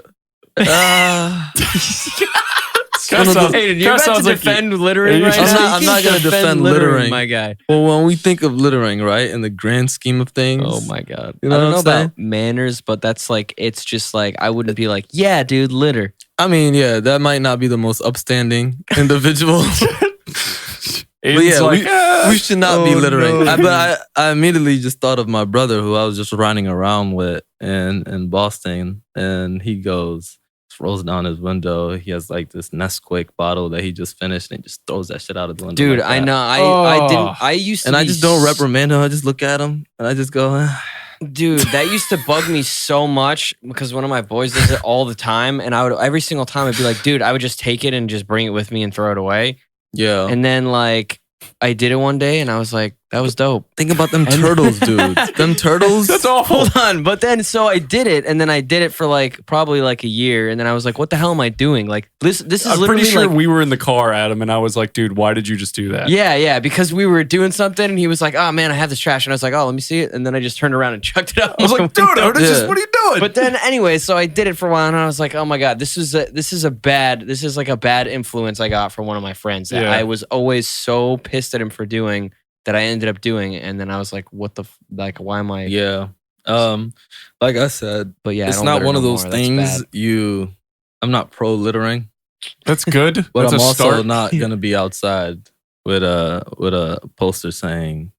Kinda sounds- Hey, you're kinda about to sounds like defend littering you right should- now? I'm You not can't gonna defend littering. my guy. Well, when we think of littering, right, in the grand scheme of things. Oh my god! You know I don't what know I'm about manners, but that's like it's just like I wouldn't be like, yeah, dude, litter. I mean, yeah, that might not be the most upstanding individual. But Aiden's yeah, like, we should not be Oh, littering. no. But I immediately just thought of my brother who I was just riding around with in Boston. And he goes, rolls down his window. He has like this Nesquik bottle that he just finished and he just throws that shit out of the window. Dude, like I that. know. I didn't. I used to. And I be just don't reprimand him. I just look at him and I just go, Dude, that used to bug me so much because one of my boys does it all the time, and I would every single time I'd be like, dude, I would just take it and just bring it with me and throw it away. yeah. And then like I did it one day, and I was like, that was dope. Think about them turtles, dude. Them turtles. that's awful. Hold on, but then so I did it, and then I did it for like probably like a year, and then I was like, what the hell am I doing? Like this is I'm literally pretty sure like. we were in the car, Adam, and I was like, dude, why did you just do that? Yeah, because we were doing something, and he was like, "Oh man, I have this trash," and I was like, "Oh, let me see it," and then I just turned around and chucked it out. I was like, dude, what Yeah. are you doing? But then anyway, so I did it for a while, and I was like, "Oh my god, this is like a bad influence I got from one of my friends that Yeah. I was always so pissed at him for doing that I ended up doing, and then I was like, what the why am I? Yeah. Like I said, But yeah, I it's don't not litter one no of those more. That's things bad. I'm not pro littering, That's good. but That's I'm a also start. not gonna be outside with a poster saying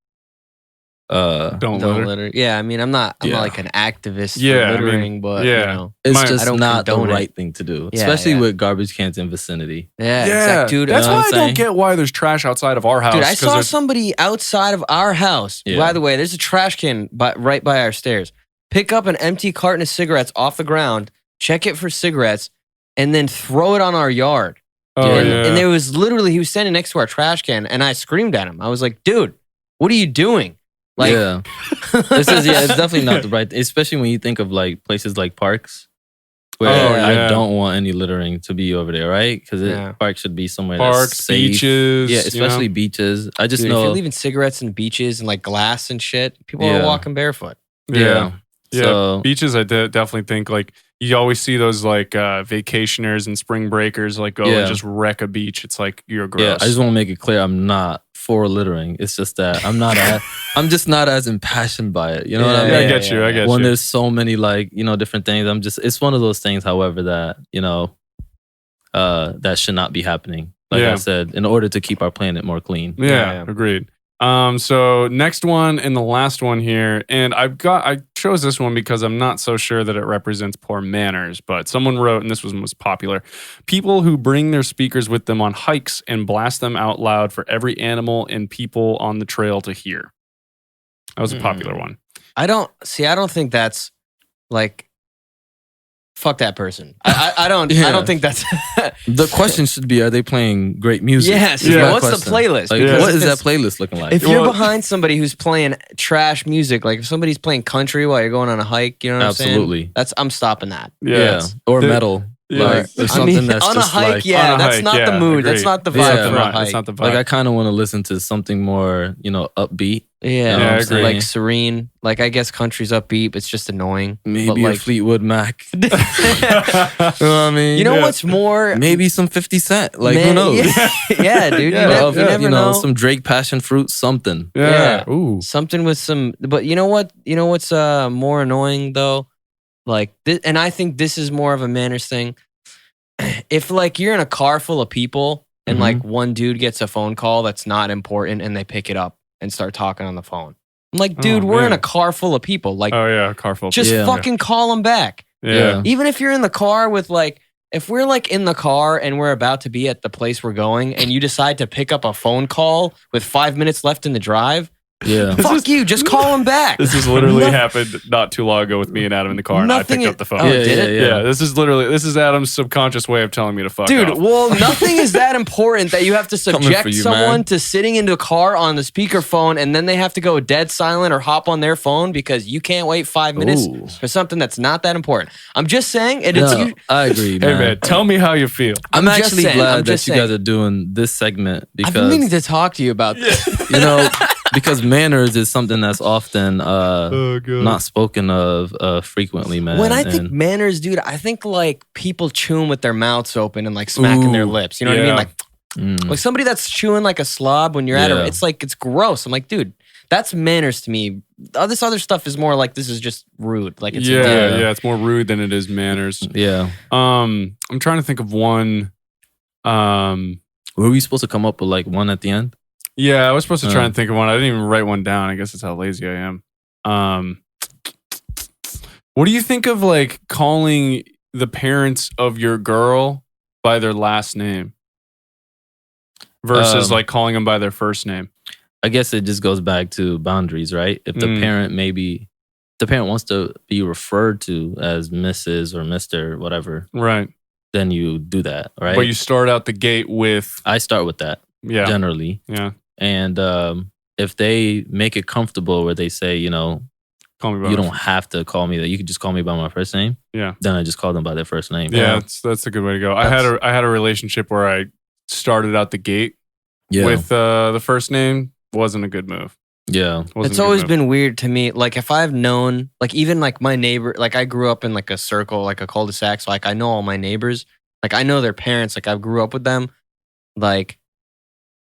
Don't Don't litter. litter. Yeah, I mean, I'm not Yeah. like an activist Yeah, I for mean, littering, but yeah. you know, it's My- I just don't not the condone it. right thing to do, Yeah, especially yeah. with garbage cans in vicinity. yeah, Yeah, exact, dude. that's know why what I I'm don't saying? get why there's trash outside of our house. Dude, I 'cause saw there's- somebody outside of our house. Yeah. By the way, there's a trash can right by our stairs. Pick up an empty carton of cigarettes off the ground, check it for cigarettes, and then throw it on our yard. Oh, and, yeah. and there was literally, he was standing next to our trash can, and I screamed at him. I was like, dude, what are you doing? Like, yeah, it's definitely not the right thing, especially when you think of like places like parks where Oh, yeah. I don't want any littering to be over there, right? Because Yeah. parks should be somewhere Parks, that's safe. beaches. Yeah, you know? especially beaches. I just dude, if know. you're leaving cigarettes and beaches and like glass and shit, people Yeah. are walking barefoot. Yeah. Yeah, So beaches. I definitely think like you always see those like vacationers and spring breakers like go Yeah. and just wreck a beach. It's like you're gross. yeah, I just want to make it clear I'm not for littering. It's just that I'm just not as impassioned by it. You know what I yeah, mean? I get you. I get When you. there's so many like, different things, it's one of those things, however, that, that should not be happening. Like Yeah. I said, in order to keep our planet more clean. Yeah, agreed. So next one and the last one here, and I chose this one because I'm not so sure that it represents poor manners, but someone wrote, and this was most popular, people who bring their speakers with them on hikes and blast them out loud for every animal and people on the trail to hear. That was a popular one. I don't think that's like, fuck that person. I don't think that's. The question should be, are they playing great music? Yes. Is Yeah. my What's the question. playlist? Like, Because what if is that it's- playlist looking like? If you're Well- behind somebody who's playing trash music, like if somebody's playing country while you're going on a hike, you know what I'm saying? Absolutely. I'm stopping that. Yeah. Or The- metal. Yeah. Like there's I something mean, that's on a just hike, like, yeah, on a that's hike, not the yeah, mood. That's agreed. not the vibe Yeah, for a Right, hike. it's not the vibe. like I kind of want to listen to something more, upbeat. Yeah, You know what I'm like saying? serene. Like I guess country's upbeat. It's just annoying. Maybe but a like, Fleetwood Mac. you You know what I mean? know Yeah. what's more? Maybe some 50 Cent. Like who Man, knows? Yeah, dude. Yeah, you never know. Some Drake Passion Fruit, something. Yeah. Yeah. Ooh. Something with some. But you know what? You know what's more annoying though? Like this, and I think this is more of a manners thing. If like you're in a car full of people and like one dude gets a phone call that's not important and they pick it up and start talking on the phone. I'm like, dude, we're in man. a car full of people. Like, Oh yeah, car full. just Yeah. fucking call them back. Yeah. Even if you're in the car with like, if we're like in the car and we're about to be at the place we're going and you decide to pick up a phone call with 5 minutes left in the drive, Yeah. fuck you, just call them back. This has literally Noth- happened not too long ago with me and Adam in the car, and I Nothing picked is- up the phone. Oh, did it? Yeah, this is Adam's subconscious way of telling me to fuck Dude, off. well, nothing is that important that you have to Coming subject for you, someone man. to sitting into a car on the speakerphone and then they have to go dead silent or hop on their phone because you can't wait 5 minutes Ooh. for something that's not that important. I'm just saying, and No, it's I agree, Hey man. man, tell me how you feel. I'm I'm just actually saying, I'm glad that just you guys saying. are doing this segment I've been meaning because to talk to you about this. because manners is something that's often Oh god. not spoken of frequently, man. When I think And- manners, dude, I think like people chewing with their mouths open and like smacking their Ooh, lips. You know what I mean? yeah. Like, Mm. like somebody that's chewing like a slob when you're at Yeah. it. It's like, it's gross. I'm like, dude, that's manners to me. All this other stuff is more like, this is just rude. Like, it's yeah, it's more rude than it is manners. yeah. I'm trying to think of one. Were we supposed to come up with like one at the end? Yeah, I was supposed to try and think of one. I didn't even write one down. I guess that's how lazy I am. What do you think of like calling the parents of your girl by their last name versus like calling them by their first name? I guess it just goes back to boundaries, right? If the parent the parent wants to be referred to as Mrs. or Mr. whatever, Right. then you do that, right? But you start out the gate with I start with that yeah. generally. Yeah. And if they make it comfortable where they say, Call me by you my don't have to call me that, you can just call me by my first name. Yeah. Then I just call them by their first name. Yeah, that's a good way to go. I had a relationship where I started out the gate Yeah. with the first name. Wasn't a good move. Yeah. Wasn't It's a good always move. been weird to me. Like if I've known, like even like my neighbor, like I grew up in like a circle, like a cul-de-sac. So like I know all my neighbors. Like I know their parents. Like I grew up with them. Like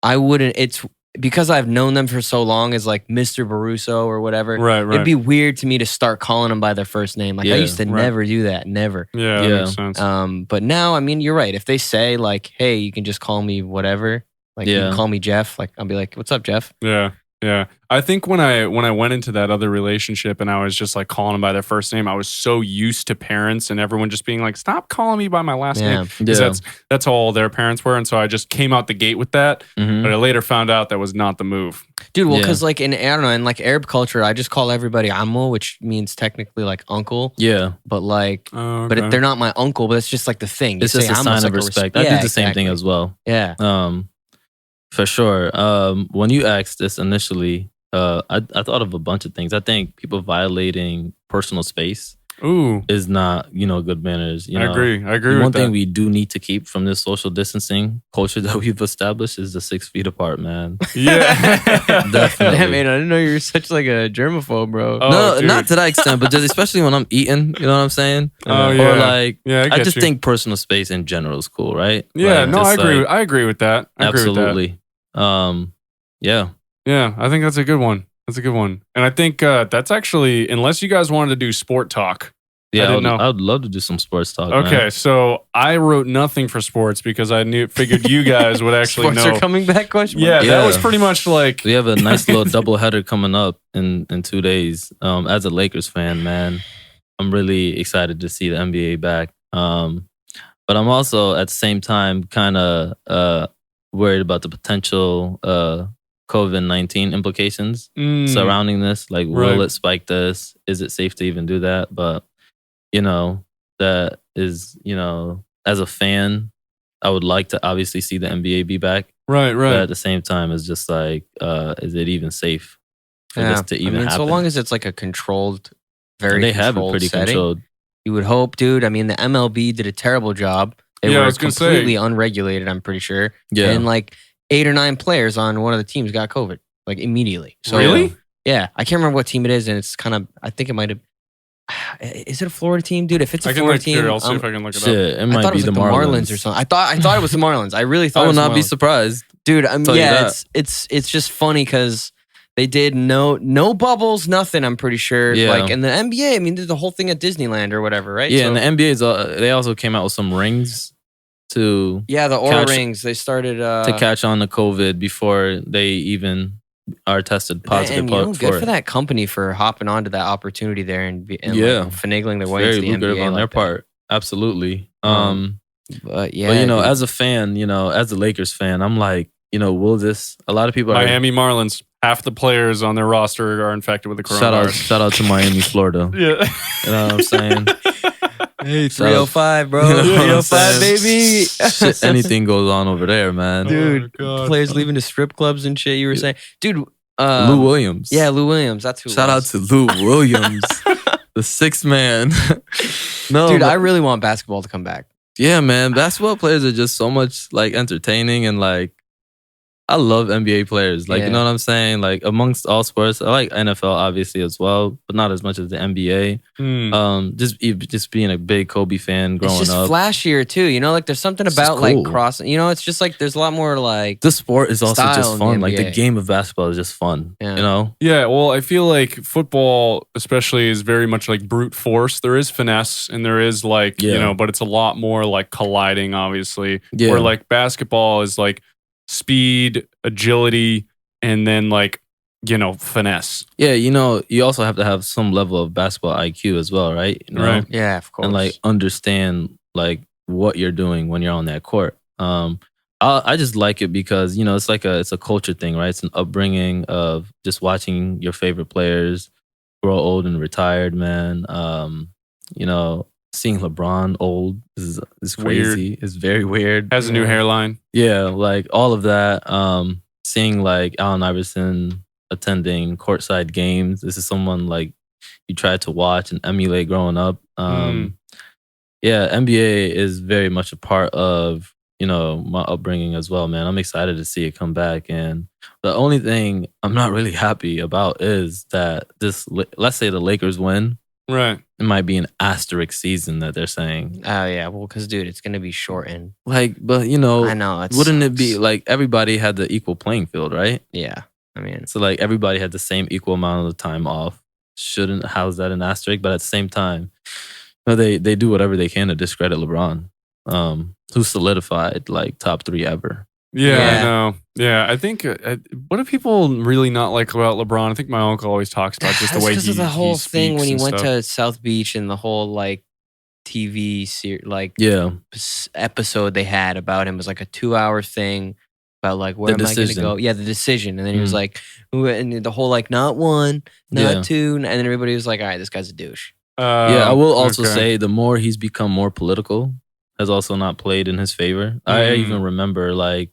I wouldn't. It's because I've known them for so long as like Mr. Baruso or whatever. Right. It'd be weird to me to start calling them by their first name. Like I Yeah, used to right. never do that. Never. Yeah, that Yeah. makes sense. But now, I mean, you're right. If they say like, "Hey, you can just call me whatever," like you Yeah. can call me Jeff. Like I'll be like, "What's up, Jeff?" Yeah. Yeah. I think when I went into that other relationship and I was just like calling them by their first name, I was so used to parents and everyone just being like, stop calling me by my last Yeah. name. 'Cause Yeah. that's how all their parents were. And so I just came out the gate with that. Mhm. But I later found out that was not the move. Dude, well, Yeah. because like in I don't know, in like Arab culture, I just call everybody Ammo, which means technically like uncle, Yeah. but like, Oh, but okay. they're not my uncle. But it's just like the thing. You It's just say a Ammo's sign of like a respect. res- I Yeah, do the same thing exactly. as well. Yeah. For sure. When you asked this initially, I thought of a bunch of things. I think people violating personal space Ooh, is not, good manners. I agree. I agree with One that. thing we do need to keep from this social distancing culture that we've established is the 6 feet apart, man. yeah. Definitely. Damn, man, I didn't know you were such like a germaphobe, bro. Oh, No, dude. not to that extent, but just especially when I'm eating, you know what I'm saying? Oh, Or yeah. like, Yeah, I I get just you. think personal space in general is cool, right? Yeah, Like, no, just I agree with that. I agree with that. absolutely. Yeah. Yeah, I think that's a good one. That's a good one. And I think that's actually, unless you guys wanted to do sport talk. Yeah, didn't know. I would love to do some sports talk. Okay, man. so I wrote nothing for sports because I figured you guys would actually Sports know. are coming back, question mark? Yeah, that Yeah. was pretty much like, We have a nice little double header coming up in 2 days. As a Lakers fan, man, I'm really excited to see the NBA back. But I'm also at the same time kind of worried about the potential COVID-19 implications surrounding this. Like, will Right. it spike this? Is it safe to even do that? But, that is, as a fan, I would like to obviously see the NBA be back. right, But at right. the same time, it's just like, is it even safe for this to even I mean, happen? so long as it's like a controlled, very And they have it controlled pretty setting. controlled. You would hope, dude. I mean, the MLB did a terrible job. They Yeah, I were was gonna say. completely unregulated, I'm pretty sure. Yeah. And like 8 or 9 players on one of the teams got COVID, like immediately. So, Really? Yeah. I can't remember what team it is. And it's kind of, I think it might have, is it a Florida team? Dude, if it's a I can Florida look team, here. I'll see if I can look it up. Shit, it I might thought it be was the like Marlins. or something. I thought it was the Marlins. I really thought I it will was the not be Marlins. surprised. Dude, Tell you yeah, that. it's just funny because they did no bubbles, nothing. I'm pretty sure. Yeah. Like in the NBA, I mean, did the whole thing at Disneyland or whatever, right? Yeah, So- and the NBA is they also came out with some rings to yeah, the Aura catch- rings. They started to catch on the COVID before they even are tested positive And, you know, for good it. for that company for hopping onto that opportunity there and Yeah. like, finagling their way Very into the lucrative NBA on like their that. part. Absolutely. But yeah, but you know, dude. as a fan, you know, as a Lakers fan, I'm like, you know, will this? A lot of people are Miami Marlins. Half the players on their roster are infected with the coronavirus. shout out to Miami, Florida. Yeah. You know what I'm saying? Hey, Shout out- 305, bro. You know what I'm 305, saying? baby. Shit, anything goes on over there, man. Dude, Oh, God. players leaving to strip clubs and shit. You were saying, dude. Lou Williams. Yeah, Lou Williams. That's who. it Shout out was. to Lou Williams, the sixth man. No, dude. but- I really want basketball to come back. yeah, man. Basketball players are just so much like entertaining and like I love NBA players. Like, Yeah. you know what I'm saying? Like amongst all sports, I like NFL obviously as well, but not as much as the NBA. Just being a big Kobe fan growing It's just up. flashier too. You know, like there's something It's just about like cool. crossing. You know, it's just like there's a lot more like. The sport is also Style just in the fun. Like the NBA. game of basketball is just fun. Yeah. You know? Yeah, well, I feel like football, especially, is very much like brute force. There is finesse and there is like, Yeah. you know, but it's a lot more like colliding, obviously. Yeah. Where like basketball is like speed, agility, and then like, you know, finesse. Yeah, you know, you also have to have some level of basketball IQ as well, right? You know? Right. Yeah, of course. And like understand like what you're doing when you're on that court. I just like it because you know it's a culture thing, right? It's an upbringing of just watching your favorite players grow old and retired, man. You know, seeing LeBron old is crazy. It's very weird. Has a new hairline. Yeah, like all of that. Seeing like Allen Iverson attending courtside games. This is someone like you tried to watch and emulate growing up. Yeah, NBA is very much a part of, you know, my upbringing as well, man. I'm excited to see it come back. And the only thing I'm not really happy about is that let's say the Lakers win, Right. it might be an asterisk season that they're saying. Oh yeah, well, because dude, it's gonna be shortened. Like, but you know, I know. wouldn't it be like everybody had the equal playing field, right? Yeah, I mean, So like everybody had the same equal amount of time off. Shouldn't house that an asterisk, but at the same time, you know, they do whatever they can to discredit LeBron, who solidified like top 3 ever. Yeah, Yeah. I know. Yeah, I think, what do people really not like about LeBron? I think my uncle always talks about just the that's way because he of the whole he thing when he speaks and went stuff. to South Beach and the whole like TV like Yeah, episode they had about him was like a 2-hour thing about like where The am I going to decision. go? Yeah, the decision, and then he was Mm. like, ooh, and the whole like not 1, not Yeah. 2, and then everybody was like, all right, this guy's a douche. yeah. I will also okay. say the more he's become more political has also not played in his favor. I Mm. even remember like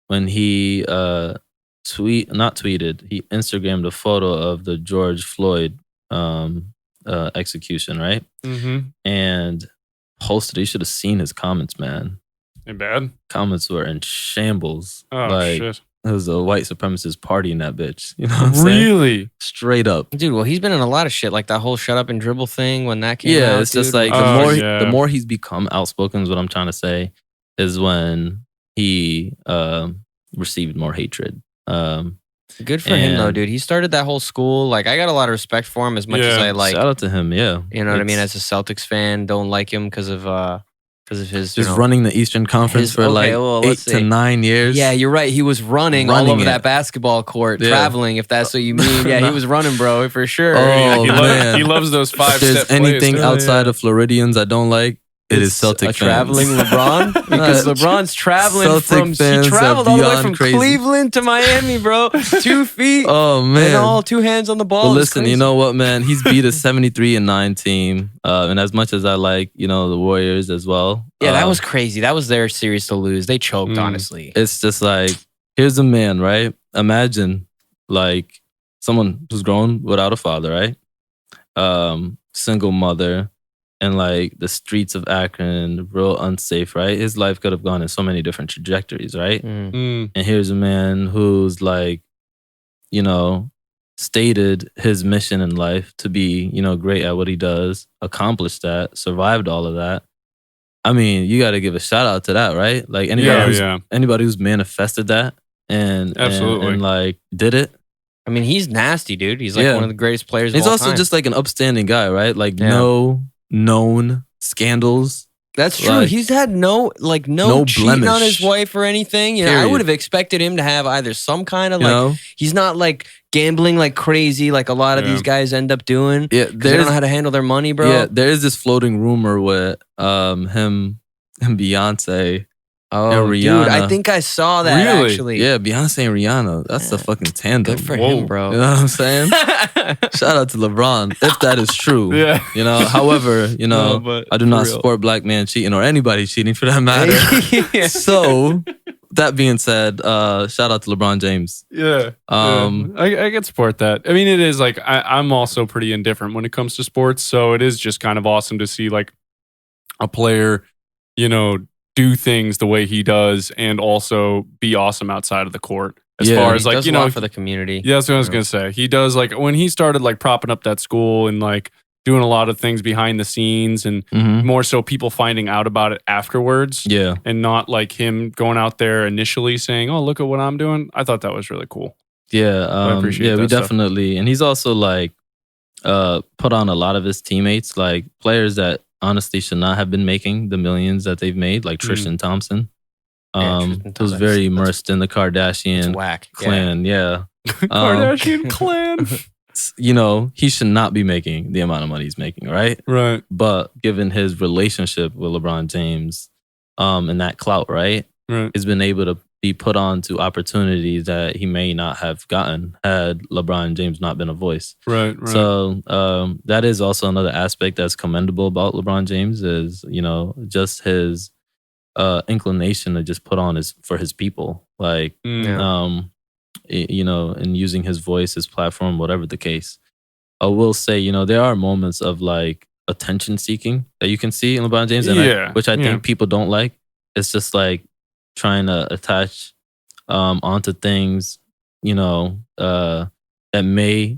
when he not tweeted, he Instagrammed a photo of the George Floyd execution, right? Mm-hmm. And posted. You should have seen his comments, man. Ain't bad. Comments were in shambles. Oh, like shit. it was a white supremacist party in that bitch. You know what I'm saying? Really? Straight up. Dude, well, he's been in a lot of shit, like that whole shut up and dribble thing when that came out. Yeah, it's just dude. like Oh, the yeah. more he's become outspoken is what I'm trying to say, is when he received more hatred. good for him though, and- dude. He started that whole school. Like, I got a lot of respect for him as much as Yeah. I like, Shout out to him, yeah. you know what I mean. It's As a Celtics fan, don't like him because of his you just know, running the Eastern Conference his- for okay, like well, 8 let's to see. 9 years. Yeah, you're right. He was running all Running over it. that basketball court, Yeah. traveling. If that's what you mean, yeah, he was running, bro, for sure. Oh, he, man. he loves those If 5-step there's plays. anything too. outside of Floridians I don't like, it is It's Celtic a fans. traveling LeBron because LeBron's traveling Celtic from. He fans are traveled all the way beyond from crazy. Cleveland to Miami, bro. 2 feet Oh and man. all 2 hands on the ball. But It's listen, crazy. you know what, man? He's beat a 73-9 team. And as much as I like, you know, the Warriors as well. Yeah, that was crazy. That was their series to lose. They choked, Mm. honestly. It's just like, here's a man, right? Imagine like someone who's grown without a father, right? Single mother, and like the streets of Akron, real unsafe, right? His life could have gone in so many different trajectories, right? Mm. And here's a man who's like, you know, stated his mission in life to be, you know, great at what he does, accomplished that, survived all of that. I mean, you got to give a shout out to that, right? Like anybody who's manifested that and Absolutely. and like did it. I mean, he's nasty, dude. He's like one of the greatest players. He's of all also time. just like an upstanding guy, right? Like no known scandals. That's true. Like, He's had no cheating on blemish. his wife or anything. You know, I Period. would have expected him to have either some kind of You know? he's not like gambling like crazy like a lot of these guys end up doing. Yeah, 'cause they don't know how to handle their money, bro. Yeah, there is this floating rumor with him and Beyonce. Oh, and dude, Rihanna. I think I saw that Really? actually. Yeah, Beyonce and Rihanna. That's the fucking tandem. Good for Whoa. him, bro. You know what I'm saying? Shout out to LeBron, if that is true. Yeah. You know, however, you know, No, but I do for not real. support black man cheating or anybody cheating for that matter. Yeah. So, that being said, shout out to LeBron James. Yeah. I can support that. I mean, it is like I'm also pretty indifferent when it comes to sports. So it is just kind of awesome to see like a player, you know, do things the way he does and also be awesome outside of the court. As Yeah. far He as like, does you a lot know, for the community. yeah, that's what I was gonna say. He does like when he started like propping up that school and like doing a lot of things behind the scenes and Mm-hmm. more so people finding out about it afterwards. Yeah. And not like him going out there initially saying, "Oh, look at what I'm doing." I thought that was really cool. Yeah. I appreciate we that stuff. definitely, and he's also like put on a lot of his teammates, like players that honestly should not have been making the millions that they've made, like Tristan Thompson. Tristan Who's Thompson. very That's immersed in the It's Kardashian whack. clan. Yeah. Kardashian clan. You know, he should not be making the amount of money he's making, right? Right. But given his relationship with LeBron James, and that clout, right, Right. he's been able to be put on to opportunities that he may not have gotten had LeBron James not been a voice. Right. Right. So that is also another aspect that's commendable about LeBron James is, you know, just his inclination to just put on for his people, like, Mm. you know, and using his voice, his platform, whatever the case. I will say, you know, there are moments of like attention seeking that you can see in LeBron James, and which I think people don't like. It's just like trying to attach onto things, you know, that may,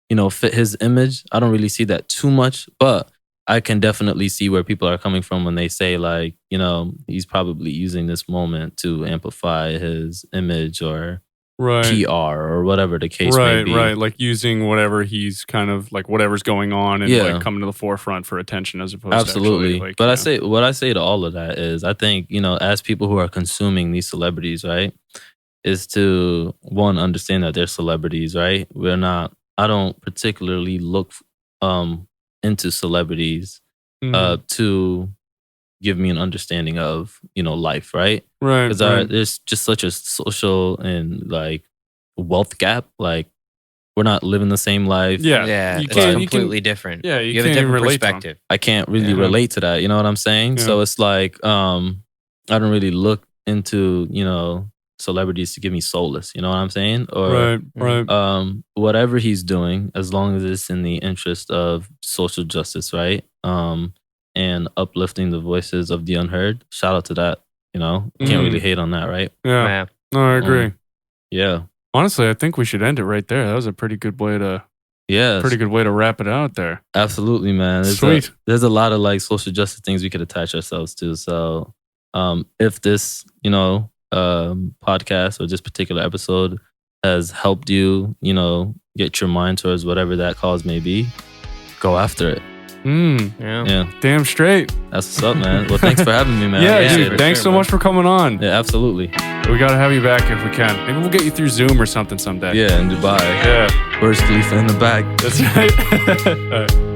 you know, fit his image. I don't really see that too much, but I can definitely see where people are coming from when they say like, you know, he's probably using this moment to amplify his image or Right. PR or whatever the case may be. Right. Like using whatever he's kind of like whatever's going on and like coming to the forefront for attention as opposed Absolutely. to actually, like, But what I say to all of that is I think, you know, as people who are consuming these celebrities, right, is to one, understand that they're celebrities, right? I don't particularly look into celebrities to give me an understanding of, you know, life, right? right. Because there's just such a social and like wealth gap. Like we're not living the same life. Yeah. Yeah, You it's can't- completely different. Yeah, You you have a can't even different relate to 'em. perspective. I can't really Yeah. relate to that. You know what I'm saying? Yeah. So it's like I don't really look into, you know, celebrities to give me solace. You know what I'm saying? Or Right. whatever he's doing, as long as it's in the interest of social justice, right? And uplifting the voices of the unheard. Shout out to that. You know, can't really hate on that, right? Yeah. Yeah. No, I agree. Yeah. Honestly, I think we should end it right there. That was a pretty good way to Yeah. wrap it out there. Absolutely, man. Sweet. There's a lot of like social justice things we could attach ourselves to. So if this, you know, podcast or this particular episode has helped you, you know, get your mind towards whatever that cause may be, go after it. Yeah. Yeah. Damn straight. That's what's up, man. Well, thanks for having me, man. I Yeah, appreciate dude. it. Thanks so much for coming on. Yeah, absolutely. We got to have you back if we can. Maybe we'll get you through Zoom or something someday. Yeah, in Dubai. Yeah. Burj Khalifa in the back. That's right. All right.